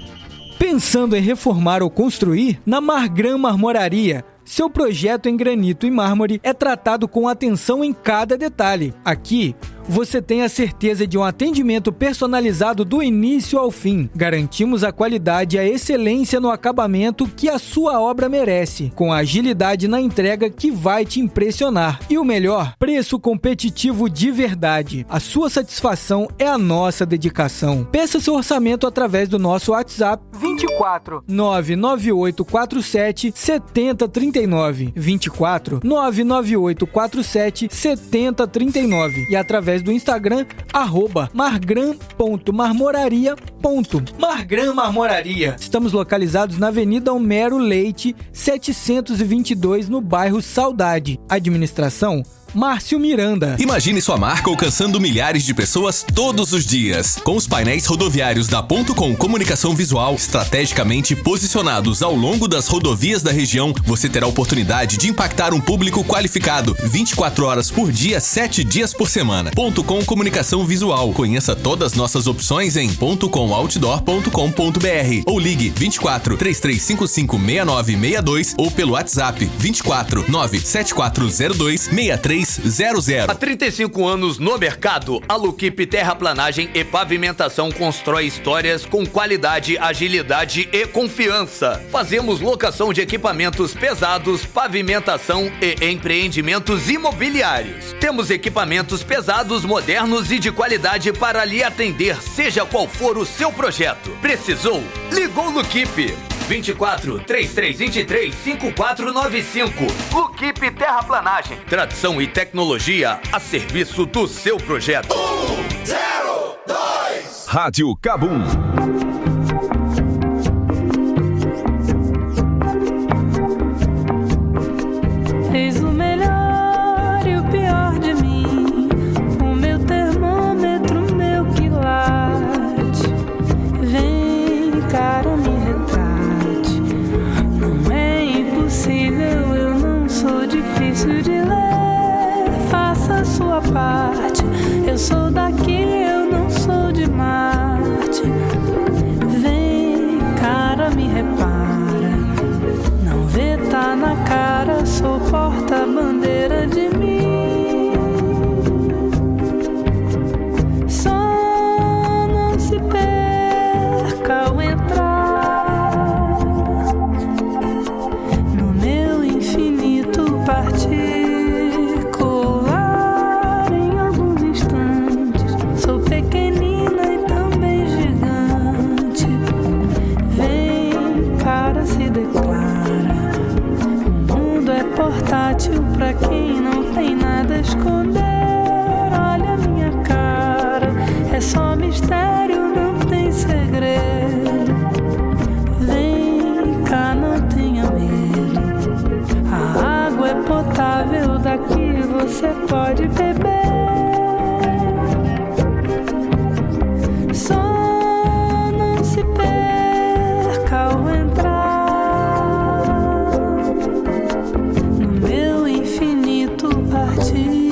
Pensando em reformar ou construir? Na Margran Marmoraria. Seu projeto em granito e mármore é tratado com atenção em cada detalhe. Aqui, você tem a certeza de um atendimento personalizado do início ao fim. Garantimos a qualidade e a excelência no acabamento que a sua obra merece, com a agilidade na entrega que vai te impressionar. E o melhor, preço competitivo de verdade. A sua satisfação é a nossa dedicação. Peça seu orçamento através do nosso WhatsApp 24 99847 7039 24 99847 7039 e através do Instagram, @margran.marmoraria. Margran Marmoraria. Estamos localizados na Avenida Homero Leite, 722, no bairro Saudade. Administração Márcio Miranda. Imagine sua marca alcançando milhares de pessoas todos os dias. Com os painéis rodoviários da Ponto.com Comunicação Visual estrategicamente posicionados ao longo das rodovias da região, você terá a oportunidade de impactar um público qualificado 24 horas por dia, 7 dias por semana. Ponto.com Comunicação Visual. Conheça todas as nossas opções em pontocomoutdoor.com.br ou ligue 24 3355 6962 ou pelo WhatsApp 24 97402 6300. Há 35 anos no mercado, a Luquip Terraplanagem e Pavimentação constrói histórias com qualidade, agilidade e confiança. Fazemos locação de equipamentos pesados, pavimentação e empreendimentos imobiliários. Temos equipamentos pesados, modernos e de qualidade para lhe atender, seja qual for o seu projeto. Precisou? Ligou Luquip. 24 3323 5495. Luquip Terraplanagem. Tradição e tecnologia a serviço do seu projeto. 102 Rádio Cabum. Eis o melhor e o pior de mim, o meu termômetro, meu quilate. Vem, cara, me retrate. parte. Eu sou daqui, eu não sou de Marte. Vem, cara, me repara. Não vê, tá na cara, sou porta-bandeira de mim. Só não se perca ao entrar no meu infinito particular. Em alguns instantes sou pequenina e também gigante. Vem, cara, se declara. O mundo é portátil pra quem não tem nada a esconder. Olha a minha cara, é só mistério, não tem segredo. Vem cá, não tenha medo. A água é potável, daqui você pode beber. Só não se perca ao entrar no meu infinito particular.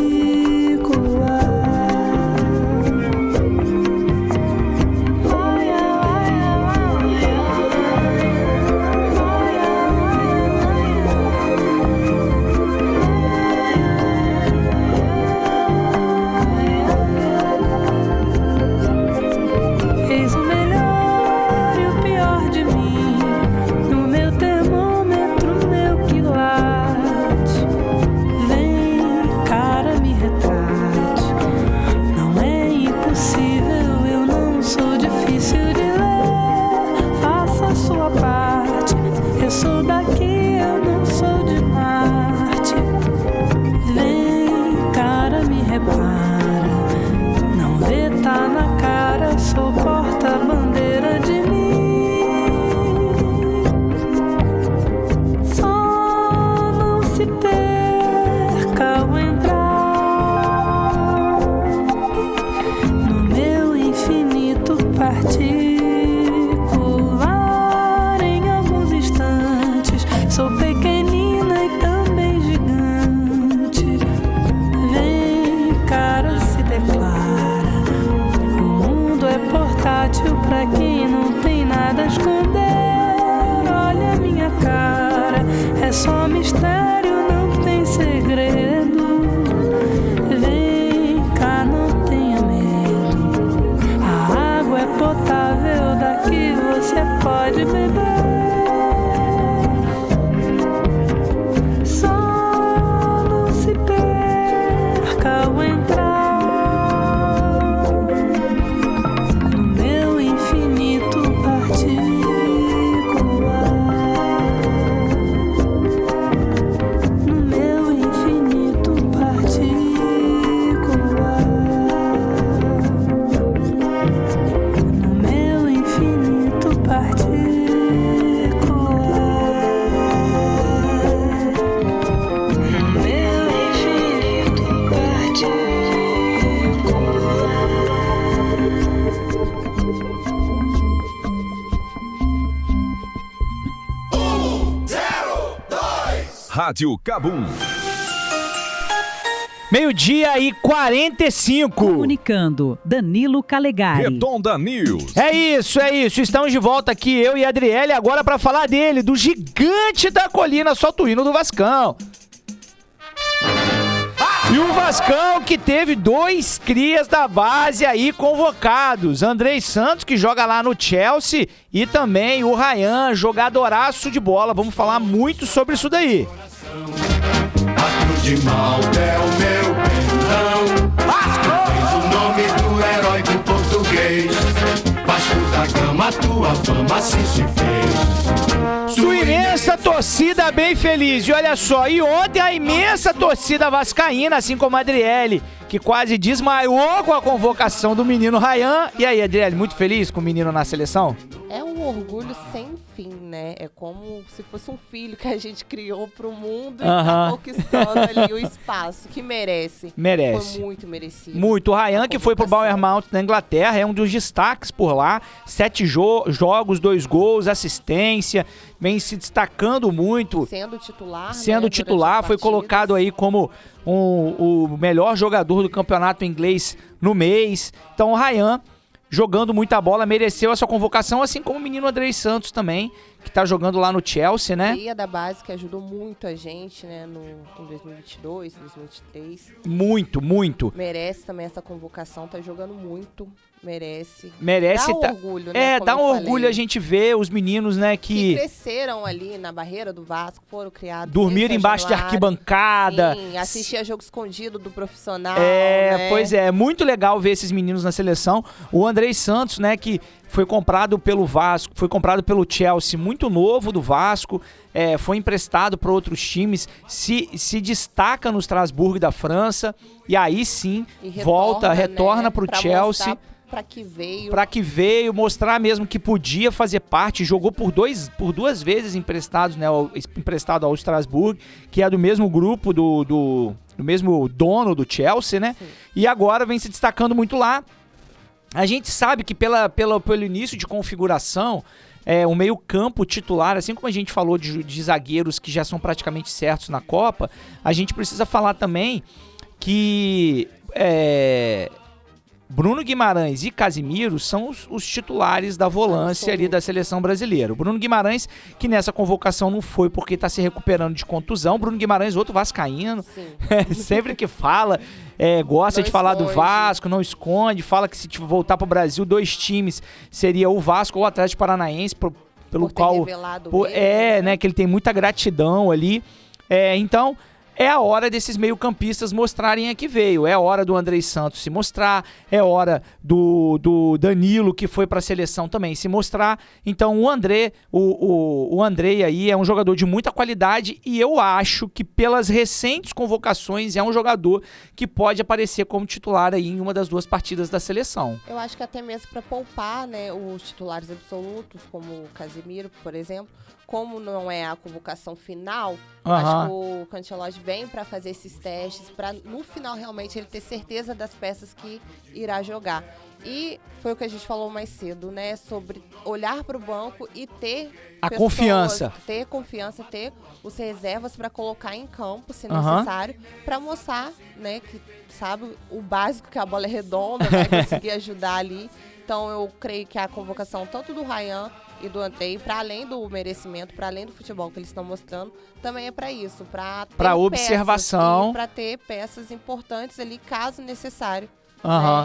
Eis o melhor e o pior de mim, no meu termômetro, meu quilate. Vem, cara, me retrate. Não é impossível, eu não sou difícil de ler. Faça a sua parte. Eu sou daqui, eu não sou de Marte. Vem, cara, me repara. Não vê, tá na cara, sou porta-bandeira de mim. Só não se perca ao entrar no meu infinito particular. Em alguns instantes sou pequenina e também gigante. Vem, cara, se declara. O mundo é portátil pra quem não tem nada a esconder. Olha a minha cara, é só mistério, não tem segredo. Vem cá, não tenha medo. A água é potável, daqui você pode beber. Só não se perca ao entrar no meu infinito particular. No meu infinito particular. No meu infinito particular. No meu infinito Rádio Cabum. Meio-dia e 45. Comunicando, Danilo Calegari. Redonda News. É isso. Estamos de volta aqui, eu e a Adriele, agora pra falar dele, do gigante da colina, solta o hino do Vascão. E o Vascão que teve 2 crias da base aí convocados. Andrei Santos, que joga lá no Chelsea, e também o Ryan, jogadoraço de bola. Vamos falar muito sobre isso daí. A cruz de Malta é o meu perdão. Vasco! Tens o nome do herói do português. Vasco da Gama, tua fama assim se fez. Sua imensa torcida bem feliz. E olha só, e ontem a imensa torcida vascaína, assim como a Adriele, que quase desmaiou com a convocação do menino Ryan. E aí, Adriele, muito feliz com o menino na seleção? É um um orgulho sem fim, né? É como se fosse um filho que a gente criou pro mundo e tá conquistando ali o espaço que merece. Merece. Foi muito merecido. Muito. O Ryan, que foi pro Bournemouth na Inglaterra, é um dos destaques por lá. 7 jogos, 2 gols, assistência, vem se destacando muito. Sendo titular, Sendo titular, foi colocado aí como o melhor jogador do campeonato inglês no mês. Então o Ryan, jogando muita bola, mereceu essa convocação, assim como o menino Andrei Santos também, que tá jogando lá no Chelsea, né? Cria da base que ajudou muito a gente, né, em 2022, 2023. Muito, muito. Merece também essa convocação, tá jogando muito, merece. Dá orgulho, né? Dá um orgulho a gente ver os meninos, né, que cresceram ali na barreira do Vasco, foram criados. Dormiram embaixo de arquibancada. Sim, assistia jogo escondido do profissional. Né? Pois é muito legal ver esses meninos na seleção. O Andrei Santos, né, que foi comprado pelo Vasco, foi comprado pelo Chelsea, muito novo do Vasco, foi emprestado para outros times, se destaca no Strasbourg da França, e aí sim retorna para o Chelsea. Para que veio, mostrar mesmo que podia fazer parte, jogou por duas vezes emprestado ao Strasbourg, que é do mesmo grupo, do mesmo dono do Chelsea, né? Sim. E agora vem se destacando muito lá. A gente sabe que pelo início de configuração, o meio-campo titular, assim como a gente falou de zagueiros que já são praticamente certos na Copa, a gente precisa falar também que Bruno Guimarães e Casimiro são os titulares da volância ali da seleção brasileira. O Bruno Guimarães, que nessa convocação não foi porque está se recuperando de contusão. Bruno Guimarães, outro vascaíno, sempre que fala, gosta de falar do Vasco, não esconde, fala que se voltar para o Brasil, 2 times seria o Vasco ou o Atlético Paranaense, pelo qual né, que ele tem muita gratidão ali. Então, é a hora desses meio-campistas mostrarem a que veio. É a hora do Andrei Santos se mostrar. É hora do Danilo, que foi para a seleção também, se mostrar. Então o Andrei aí é um jogador de muita qualidade e eu acho que pelas recentes convocações é um jogador que pode aparecer como titular aí em uma das 2 partidas da seleção. Eu acho que até mesmo para poupar, né, os titulares absolutos, como o Casimiro, por exemplo, como não é a convocação final, acho que o Cancelotti vem para fazer esses testes, para no final realmente ele ter certeza das peças que irá jogar. E foi o que a gente falou mais cedo, né? Sobre olhar para o banco e ter confiança. Ter confiança, ter os reservas para colocar em campo, se necessário, para mostrar, né, que sabe o básico, que a bola é redonda, vai conseguir ajudar ali. Então eu creio que a convocação tanto do Ryan e do Andrei, para além do merecimento, para além do futebol que eles estão mostrando, também é para isso, para observação, para ter peças importantes ali, caso necessário.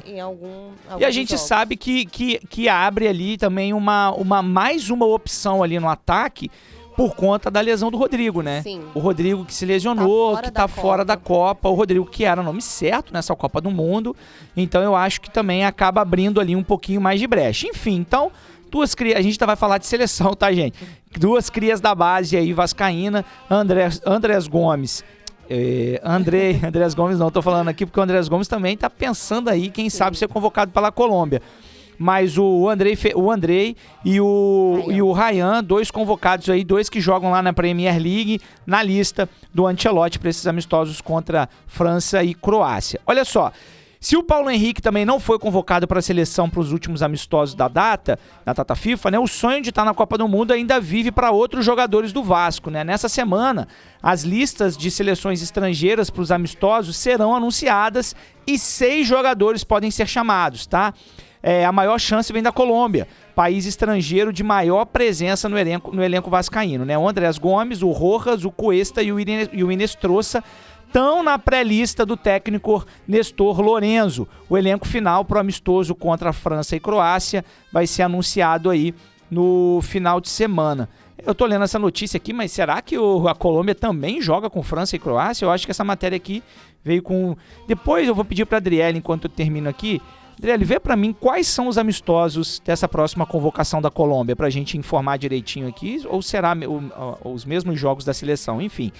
Em algum e a gente jogos. Sabe que abre ali também mais uma opção ali no ataque por conta da lesão do Rodrigo, né? Sim. O Rodrigo que se lesionou, que tá fora da Copa. O Rodrigo que era nome certo nessa Copa do Mundo. Então eu acho que também acaba abrindo ali um pouquinho mais de brecha. Enfim, então, a gente vai falar de seleção, tá, gente? 2 crias da base aí, vascaína, Andrés Gomes. Andrés Gomes não, tô falando aqui porque o Andrés Gomes também tá pensando aí, quem sabe ser convocado pela Colômbia. Mas o Andrei e o Ryan, 2 convocados aí, 2 que jogam lá na Premier League, na lista do Ancelotti para esses amistosos contra França e Croácia. Olha só, se o Paulo Henrique também não foi convocado para a seleção para os últimos amistosos da data FIFA, né, o sonho de estar na Copa do Mundo ainda vive para outros jogadores do Vasco, né? Nessa semana, as listas de seleções estrangeiras para os amistosos serão anunciadas e 6 jogadores podem ser chamados, tá? A maior chance vem da Colômbia, país estrangeiro de maior presença no elenco vascaíno, né? O Andrés Gomes, o Rojas, o Cuesta e o Inestrosa estão na pré-lista do técnico Néstor Lorenzo. O elenco final pro amistoso contra a França e Croácia vai ser anunciado aí no final de semana. Eu tô lendo essa notícia aqui, mas será que a Colômbia também joga com França e Croácia? Eu acho que essa matéria aqui veio com... Depois eu vou pedir pra Adriele, enquanto eu termino aqui, Adriele, vê pra mim quais são os amistosos dessa próxima convocação da Colômbia, pra gente informar direitinho aqui, ou será os mesmos jogos da seleção, enfim.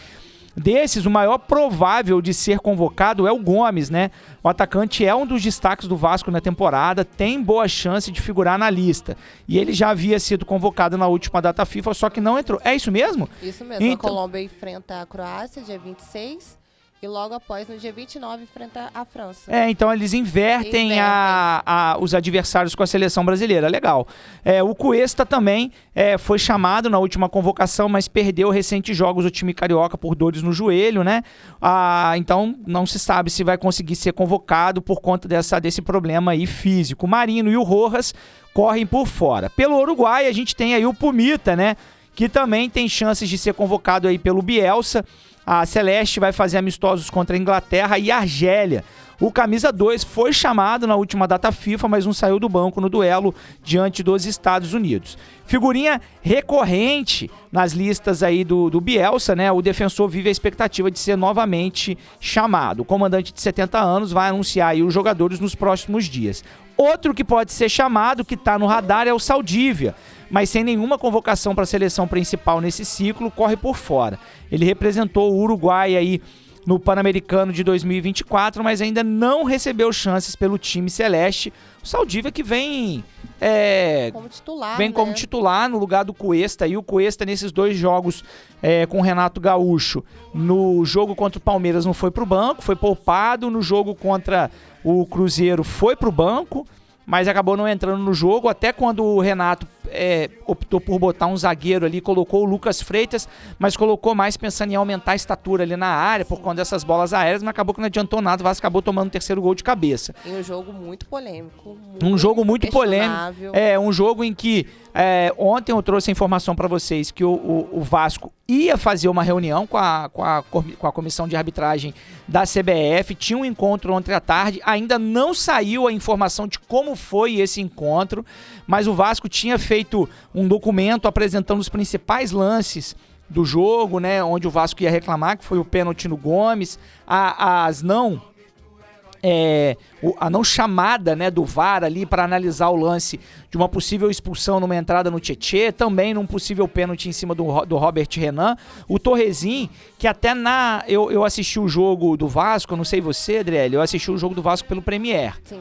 Desses, o maior provável de ser convocado é o Gomes, né? O atacante é um dos destaques do Vasco na temporada, tem boa chance de figurar na lista. E ele já havia sido convocado na última data FIFA, só que não entrou. É isso mesmo? Isso mesmo. Então, a Colômbia enfrenta a Croácia, dia 26. E logo após, no dia 29, enfrenta a França. Então eles invertem os adversários com a seleção brasileira. Legal. O Cuesta também foi chamado na última convocação, mas perdeu recentes jogos o time carioca por dores no joelho, né? Então não se sabe se vai conseguir ser convocado por conta desse problema aí físico. O Marino e o Rojas correm por fora. Pelo Uruguai, a gente tem aí o Pumita, né? Que também tem chances de ser convocado aí pelo Bielsa. A Celeste vai fazer amistosos contra a Inglaterra e a Argélia. O camisa 2 foi chamado na última data FIFA, mas não saiu do banco no duelo diante dos Estados Unidos. Figurinha recorrente nas listas aí do Bielsa, né? O defensor vive a expectativa de ser novamente chamado. O comandante de 70 anos vai anunciar aí os jogadores nos próximos dias. Outro que pode ser chamado, que está no radar, é o Saldívia, mas sem nenhuma convocação para a seleção principal nesse ciclo, corre por fora. Ele representou o Uruguai aí no Pan-Americano de 2024, mas ainda não recebeu chances pelo time celeste. O Saldívia que vem como titular no lugar do Cuesta. E o Cuesta nesses 2 jogos com o Renato Gaúcho, no jogo contra o Palmeiras não foi pro banco, foi poupado. No jogo contra o Cruzeiro foi pro banco, mas acabou não entrando no jogo, até quando o Renato optou por botar um zagueiro ali, colocou o Lucas Freitas, mas colocou mais pensando em aumentar a estatura ali na área, por conta dessas bolas aéreas, mas acabou que não adiantou nada, o Vasco acabou tomando o 3º gol de cabeça. Em um jogo muito polêmico. Um jogo muito polêmico. Um jogo em que ontem eu trouxe a informação para vocês que o Vasco ia fazer uma reunião com a comissão de arbitragem da CBF, tinha um encontro ontem à tarde, ainda não saiu a informação de como foi esse encontro, mas o Vasco tinha feito um documento apresentando os principais lances do jogo, né, onde o Vasco ia reclamar, que foi o pênalti no Gomes, a não chamada, né, do VAR ali para analisar o lance de uma possível expulsão numa entrada no Tietê, também num possível pênalti em cima do Robert Renan, o Torrezinho, que até eu assisti o jogo do Vasco, não sei você, Adriele, eu assisti o jogo do Vasco pelo Premier. Sim.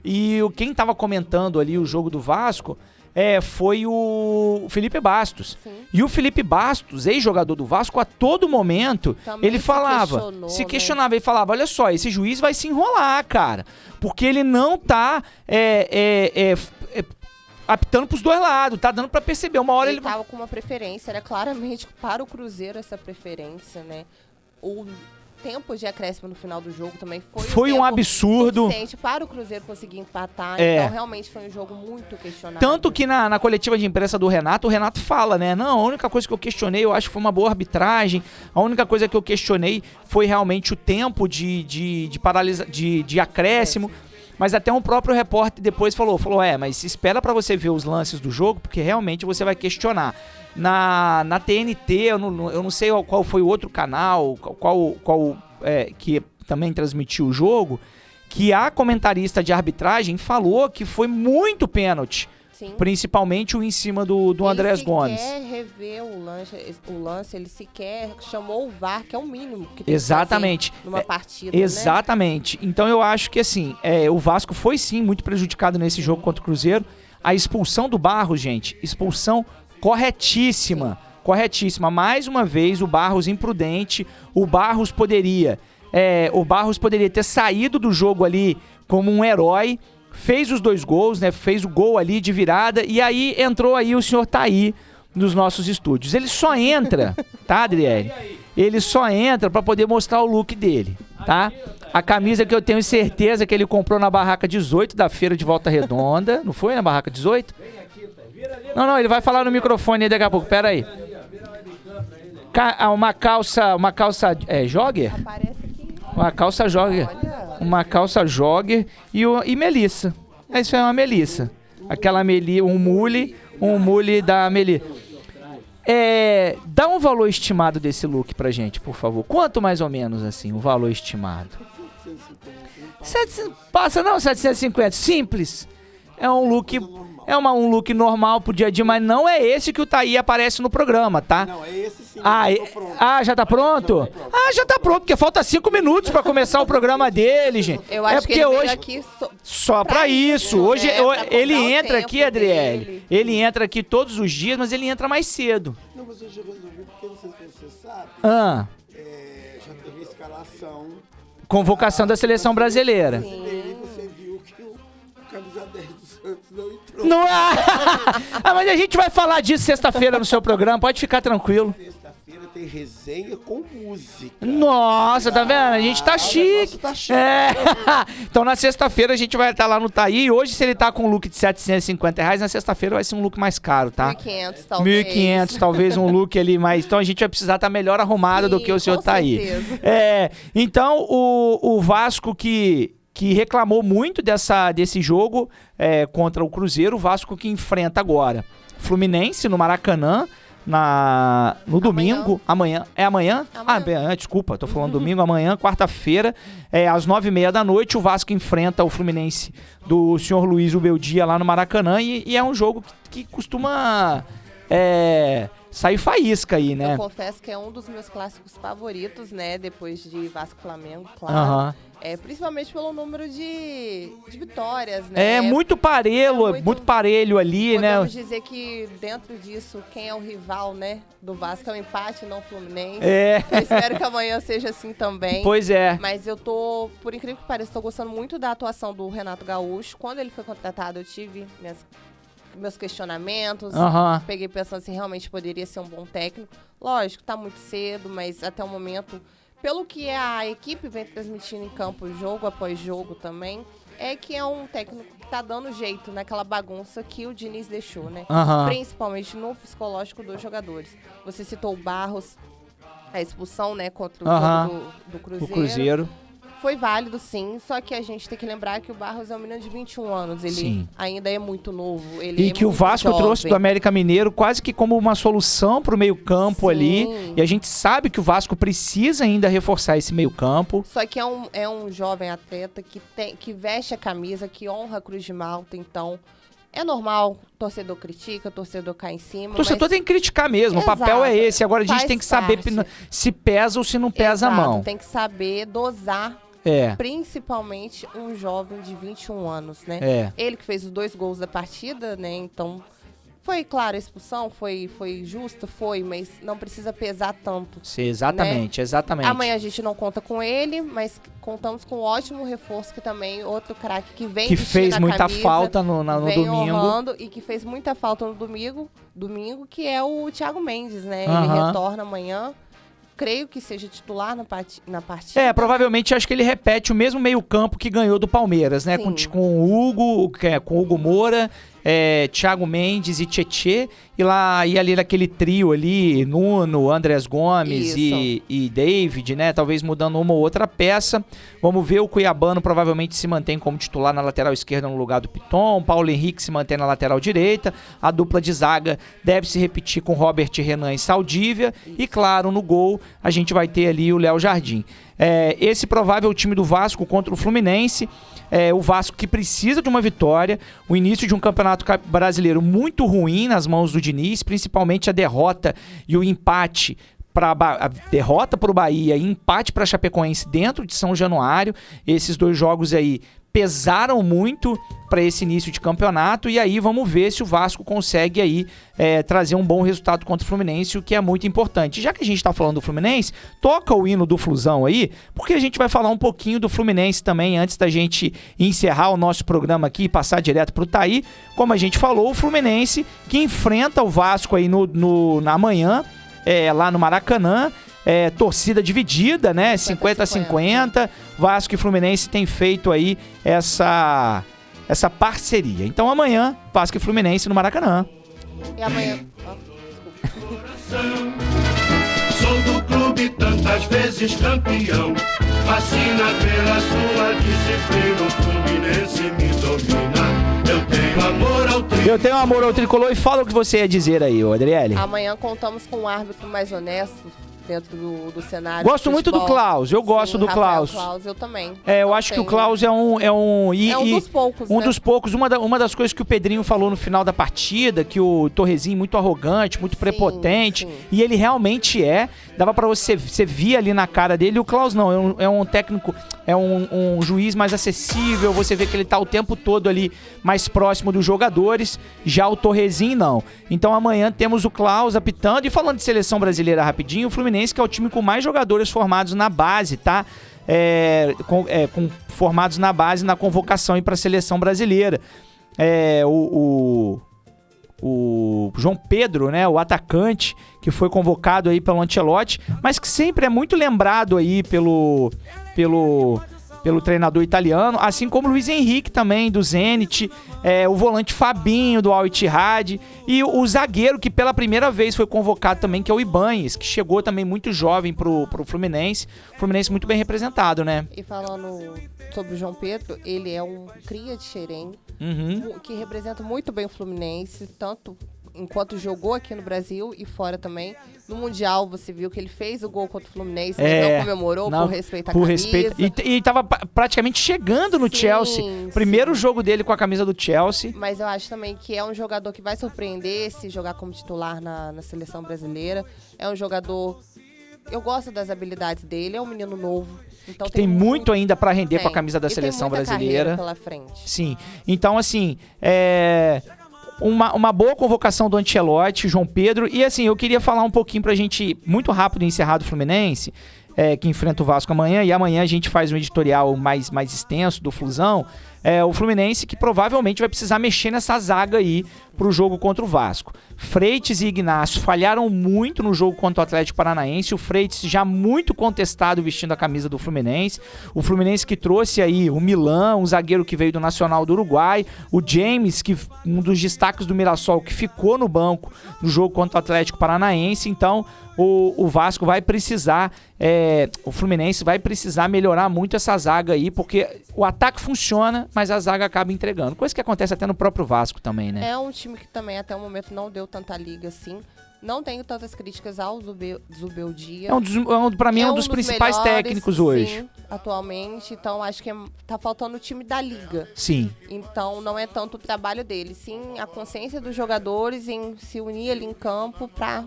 E quem estava comentando ali o jogo do Vasco foi o Felipe Bastos. Sim. E o Felipe Bastos, ex-jogador do Vasco, a todo momento, também ele falava, se questionava, ele falava, olha só, esse juiz vai se enrolar, cara, porque ele não tá apitando pros 2 lados, tá dando pra perceber, uma hora ele tava com uma preferência, era claramente para o Cruzeiro essa preferência, né? O tempo de acréscimo no final do jogo também foi um absurdo suficiente para o Cruzeiro conseguir empatar, então realmente foi um jogo muito questionável. Tanto que na coletiva de imprensa do Renato, o Renato fala, né, não, a única coisa que eu questionei, eu acho que foi uma boa arbitragem, a única coisa que eu questionei foi realmente o tempo de acréscimo, mas até um próprio repórter depois falou, mas espera pra você ver os lances do jogo, porque realmente você vai questionar. Na TNT, eu não sei qual foi o outro canal, que também transmitiu o jogo, que a comentarista de arbitragem falou que foi muito pênalti. Sim. Principalmente o em cima do Andrés Gomes. Ele sequer rever o lance, ele sequer chamou o VAR, que é o mínimo que tem exatamente. Que fazer numa partida, exatamente. Né? Então eu acho que assim, o Vasco foi sim muito prejudicado nesse jogo contra o Cruzeiro. A expulsão do Barros, gente, expulsão corretíssima. Corretíssima. Mais uma vez, o Barros imprudente. O Barros poderia ter saído do jogo ali como um herói. Fez os 2 gols, né? Fez o gol ali de virada. E aí entrou aí o senhor Taí nos nossos estúdios. Ele só entra, tá, Adriele? Ele só entra pra poder mostrar o look dele, tá? A camisa que eu tenho certeza que ele comprou na Barraca 18 da Feira de Volta Redonda. Não foi na Barraca 18? Não, ele vai falar no microfone aí daqui a pouco. Pera aí. Uma calça jogger? Aparece aqui. Uma calça jogger. Uma calça jogger e Melissa. Isso é uma Melissa. Aquela um mule da Melissa. Dá um valor estimado desse look pra gente, por favor. Quanto mais ou menos, assim, o valor estimado? 750. Simples. É um look... um look normal pro dia a dia, mas não é esse que o Thaí aparece no programa, tá? Não, é esse sim. Já tá pronto? Já tá pronto, porque falta 5 minutos pra começar o programa dele, gente. Eu acho porque que ele hoje veio aqui só pra isso. Hoje ele entra aqui, Adriele. Ele entra aqui todos os dias, mas ele entra mais cedo. Não, mas eu já resolvi, porque não sei se você sabe. Já teve escalação. Convocação da seleção brasileira. Sim. Você viu que o camisa 10 do Santos não entrou. Não mas a gente vai falar disso sexta-feira no seu programa, pode ficar tranquilo. Sexta-feira tem resenha com música. Nossa, tá vendo? A gente tá chique. Tá chique. Então na sexta-feira a gente vai estar lá no Thaí. E hoje, se ele tá com um look de R$750, na sexta-feira vai ser um look mais caro, tá? 1.500, talvez. 1.500, talvez um look ali mais. Então a gente vai precisar estar melhor arrumado do que o senhor Thaí. Então o Vasco que reclamou muito desse jogo contra o Cruzeiro, o Vasco que enfrenta agora Fluminense no Maracanã no domingo. Amanhã. É amanhã? Desculpa, tô falando domingo. Amanhã, quarta-feira, às 9h30 da noite, o Vasco enfrenta o Fluminense do senhor Luiz Ubeldia lá no Maracanã e é um jogo que costuma sair faísca aí, né? Eu confesso que é um dos meus clássicos favoritos, né? Depois de Vasco e Flamengo, claro. Principalmente pelo número de vitórias, né? Muito parelho ali, né? Podemos dizer que dentro disso, quem é o rival, né, do Vasco é o empate, não o Fluminense. Eu espero que amanhã seja assim também. Pois é. Mas eu tô, por incrível que pareça, tô gostando muito da atuação do Renato Gaúcho. Quando ele foi contratado, eu tive meus questionamentos, peguei pensando se realmente poderia ser um bom técnico. Lógico, tá muito cedo, mas até o momento, pelo que a equipe vem transmitindo em campo, jogo após jogo também, é que é um técnico que tá dando jeito naquela bagunça que o Diniz deixou, né? Principalmente no psicológico dos jogadores. Você citou o Barros, a expulsão, né, contra o jogo do Cruzeiro. O Cruzeiro. Foi válido, sim, só que a gente tem que lembrar que o Barros é um menino de 21 anos, ele ainda é muito novo. E que o Vasco trouxe do América Mineiro quase que como uma solução pro meio-campo ali, e a gente sabe que o Vasco precisa ainda reforçar esse meio-campo. Só que é um jovem atleta que veste a camisa, que honra a Cruz de Malta, então... É normal, torcedor critica, torcedor cai em cima. O torcedor tem que criticar mesmo, o papel é esse. Agora a gente tem que saber se pesa ou se não pesa a mão. Tem que saber dosar, principalmente um jovem de 21 anos, né? Ele que fez os 2 gols da partida, né? Então, foi, claro, a expulsão foi justa, mas não precisa pesar tanto. Exatamente. Amanhã a gente não conta com ele, mas contamos com um ótimo reforço, que também outro craque que vem fez muita camisa, falta no domingo. Honrando, e que fez muita falta no domingo, que é o Thiago Mendes, né? Ele retorna amanhã. Creio que seja titular na partida. Provavelmente acho que ele repete o mesmo meio-campo que ganhou do Palmeiras, né? Com o Hugo, com o Hugo Moura, Thiago Mendes e Tietê. E ali naquele trio ali, Nuno, Andrés Gomes e David, né? Talvez mudando uma ou outra peça. Vamos ver, o Cuiabano provavelmente se mantém como titular na lateral esquerda no lugar do Piton. Paulo Henrique se mantém na lateral direita. A dupla de zaga deve se repetir com Robert Renan e Saldívia. E claro, no gol a gente vai ter ali o Léo Jardim. Esse provável time do Vasco contra o Fluminense. O Vasco que precisa de uma vitória. O início de um campeonato brasileiro muito ruim nas mãos do Diniz, principalmente a derrota e o empate. A derrota para o Bahia e empate para a Chapecoense dentro de São Januário. Esses 2 jogos aí pesaram muito para esse início de campeonato, e aí vamos ver se o Vasco consegue aí trazer um bom resultado contra o Fluminense, o que é muito importante. Já que a gente está falando do Fluminense, toca o hino do Flusão aí, porque a gente vai falar um pouquinho do Fluminense também, antes da gente encerrar o nosso programa aqui e passar direto para o Thaí. Como a gente falou, o Fluminense que enfrenta o Vasco aí na manhã, lá no Maracanã. Torcida dividida, né? 50-50. Vasco e Fluminense tem feito aí essa parceria. Então amanhã, Vasco e Fluminense no Maracanã. E amanhã... Sou do clube tantas vezes campeão. Fascina pela sua disciplina. O Fluminense me domina. Eu tenho amor ao tricolor. E fala o que você ia dizer aí, Adriele. Amanhã contamos com um árbitro mais honesto, dentro do cenário. Gosto muito do Klaus, eu gosto do Klaus. Klaus, eu também. Eu acho que o Klaus é um dos poucos, um né? dos poucos. Uma das coisas que o Pedrinho falou no final da partida, que o Torrezinho muito arrogante, muito prepotente, sim. E ele realmente é. Dava pra você via ali na cara dele. E o Klaus não, é um técnico, é um juiz mais acessível. Você vê que ele tá o tempo todo ali mais próximo dos jogadores. Já o Torrezinho não. Então amanhã temos o Klaus apitando. E falando de seleção brasileira rapidinho, o Fluminense, que é o time com mais jogadores formados na base, tá? Formados na base na convocação aí para a seleção brasileira. O João Pedro, né, o atacante, que foi convocado aí pelo Ancelotti, mas que sempre é muito lembrado aí pelo treinador italiano, assim como o Luiz Henrique também, do Zenit, o volante Fabinho, do Al Ittihad, e o zagueiro que pela primeira vez foi convocado também, que é o Ibanez, que chegou também muito jovem pro Fluminense. Fluminense muito bem representado, né? E falando sobre o João Pedro, ele é um cria de Xerém, que representa muito bem o Fluminense, tanto enquanto jogou aqui no Brasil e fora também. No Mundial, você viu que ele fez o gol contra o Fluminense, não comemorou por respeitar a camisa. E tava praticamente chegando no Chelsea. Primeiro jogo dele com a camisa do Chelsea. Mas eu acho também que é um jogador que vai surpreender se jogar como titular na seleção brasileira. É um jogador... Eu gosto das habilidades dele, é um menino novo. Então tem muito ainda pra render com a camisa da seleção brasileira. Pela frente. Sim. Então, assim, uma boa convocação do Ancelotti, João Pedro. E assim, eu queria falar um pouquinho pra gente, muito rápido, encerrar do Fluminense, que enfrenta o Vasco amanhã. E amanhã a gente faz um editorial mais extenso do Flusão. O Fluminense que provavelmente vai precisar mexer nessa zaga aí pro jogo contra o Vasco. Freitas e Ignacio falharam muito no jogo contra o Atlético Paranaense. O Freitas já muito contestado vestindo a camisa do Fluminense. O Fluminense que trouxe aí o Milan, um zagueiro que veio do Nacional do Uruguai. O James, que um dos destaques do Mirassol, que ficou no banco no jogo contra o Atlético Paranaense. Então o Vasco vai precisar, o Fluminense vai precisar melhorar muito essa zaga aí, porque o ataque funciona, mas a zaga acaba entregando. Coisa que acontece até no próprio Vasco também, né? É um time que também até o momento não deu tanta liga assim. Não tenho tantas críticas ao Zubeldia. Pra mim é um dos principais melhores, técnicos hoje. Sim, atualmente. Então acho que tá faltando o time da liga. Sim. Então não é tanto o trabalho dele, sim a consciência dos jogadores em se unir ali em campo pra...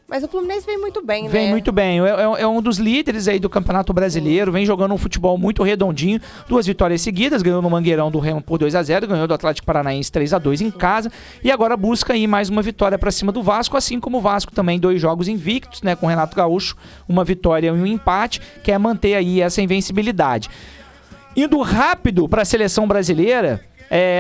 Mas o Fluminense vem muito bem, né? Vem muito bem. É um dos líderes aí do Campeonato Brasileiro. Vem jogando um futebol muito redondinho. 2 vitórias seguidas. Ganhou no Mangueirão do Remo por 2-0. Ganhou do Atlético Paranaense 3-2 em casa. E agora busca aí mais uma vitória pra cima do Vasco. Assim como o Vasco também 2 jogos invictos, né? Com o Renato Gaúcho. Uma vitória e um empate. Quer manter aí essa invencibilidade. Indo rápido pra seleção brasileira...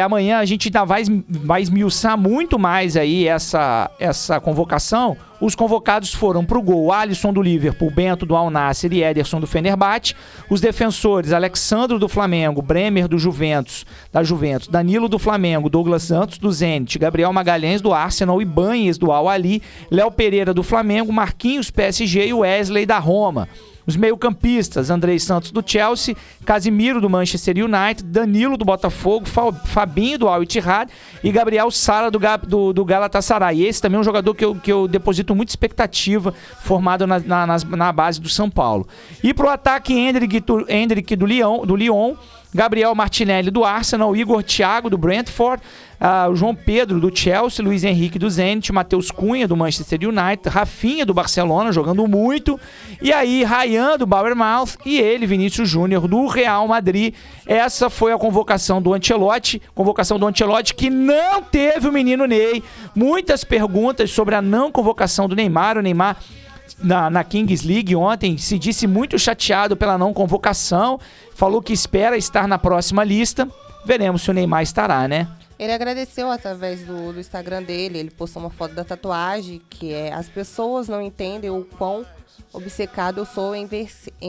amanhã a gente ainda vai esmiuçar muito mais aí essa convocação. Os convocados foram pro gol Alisson do Liverpool, Bento do Al Nassr e Ederson do Fenerbahçe. Os defensores, Alexandro do Flamengo, Bremer da Juventus, Danilo do Flamengo, Douglas Santos do Zenit, Gabriel Magalhães do Arsenal, Ibanez do Al Ahly, Léo Pereira do Flamengo, Marquinhos PSG e Wesley da Roma. Os meio-campistas, Andrei Santos do Chelsea, Casimiro do Manchester United, Danilo do Botafogo, Fabinho do Al Ittihad e Gabriel Sara do Galatasaray. Esse também é um jogador que eu deposito muita expectativa, formado na base do São Paulo. E pro ataque, Endrick do Lyon, Gabriel Martinelli do Arsenal, Igor Thiago do Brentford, o João Pedro do Chelsea, Luiz Henrique do Zenit, Matheus Cunha do Manchester United, Rafinha do Barcelona, jogando muito, e aí Ryan do Bournemouth e ele, Vinícius Júnior, do Real Madrid. Essa foi a convocação do Ancelotti, que não teve o menino Ney. Muitas perguntas sobre a não convocação do Neymar. O Neymar na Kings League ontem se disse muito chateado pela não convocação, falou que espera estar na próxima lista. Veremos se o Neymar estará, né? Ele agradeceu através do Instagram dele, ele postou uma foto da tatuagem, que é: as pessoas não entendem o quão obcecado eu sou em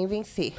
vencer.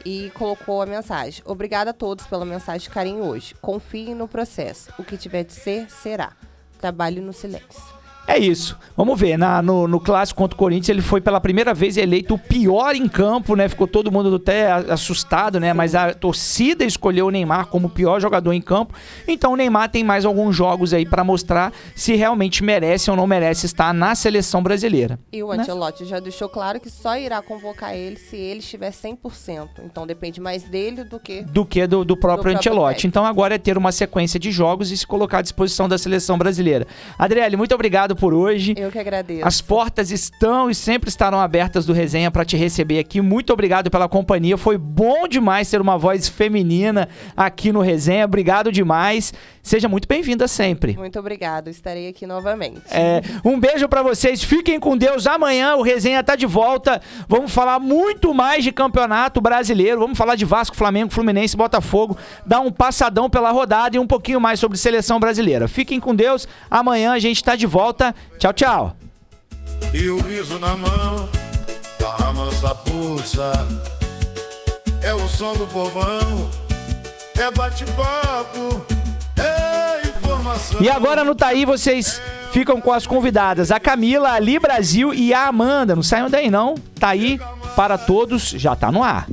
E colocou a mensagem: obrigada a todos pela mensagem de carinho hoje. Confiem no processo. O que tiver de ser, será. Trabalhe no silêncio. É isso. Vamos ver. No clássico contra o Corinthians, ele foi pela primeira vez eleito o pior em campo, né? Ficou todo mundo até assustado, né? Mas a torcida escolheu o Neymar como o pior jogador em campo. Então o Neymar tem mais alguns jogos aí pra mostrar se realmente merece ou não merece estar na seleção brasileira. E o Ancelotti já deixou claro que só irá convocar ele se ele estiver 100%. Então depende mais dele do que do próprio Ancelotti. Então agora é ter uma sequência de jogos e se colocar à disposição da seleção brasileira. Adriele, muito obrigado por hoje. Eu que agradeço. As portas estão e sempre estarão abertas do Resenha para te receber aqui. Muito obrigado pela companhia. Foi bom demais ter uma voz feminina aqui no Resenha. Obrigado demais. Seja muito bem-vinda sempre. Muito obrigado. Estarei aqui novamente. Um beijo para vocês. Fiquem com Deus. Amanhã o Resenha tá de volta. Vamos falar muito mais de campeonato brasileiro. Vamos falar de Vasco, Flamengo, Fluminense, Botafogo. Dar um passadão pela rodada e um pouquinho mais sobre seleção brasileira. Fiquem com Deus. Amanhã a gente tá de volta. Tchau, tchau. E o riso na mão, a mansa pulsa. É o som do povão, é bate-papo, é informação. E agora no Taí vocês ficam com as convidadas, a Camila, a Ali Brasil e a Amanda. Não saiam daí não, Taí para todos, já tá no ar.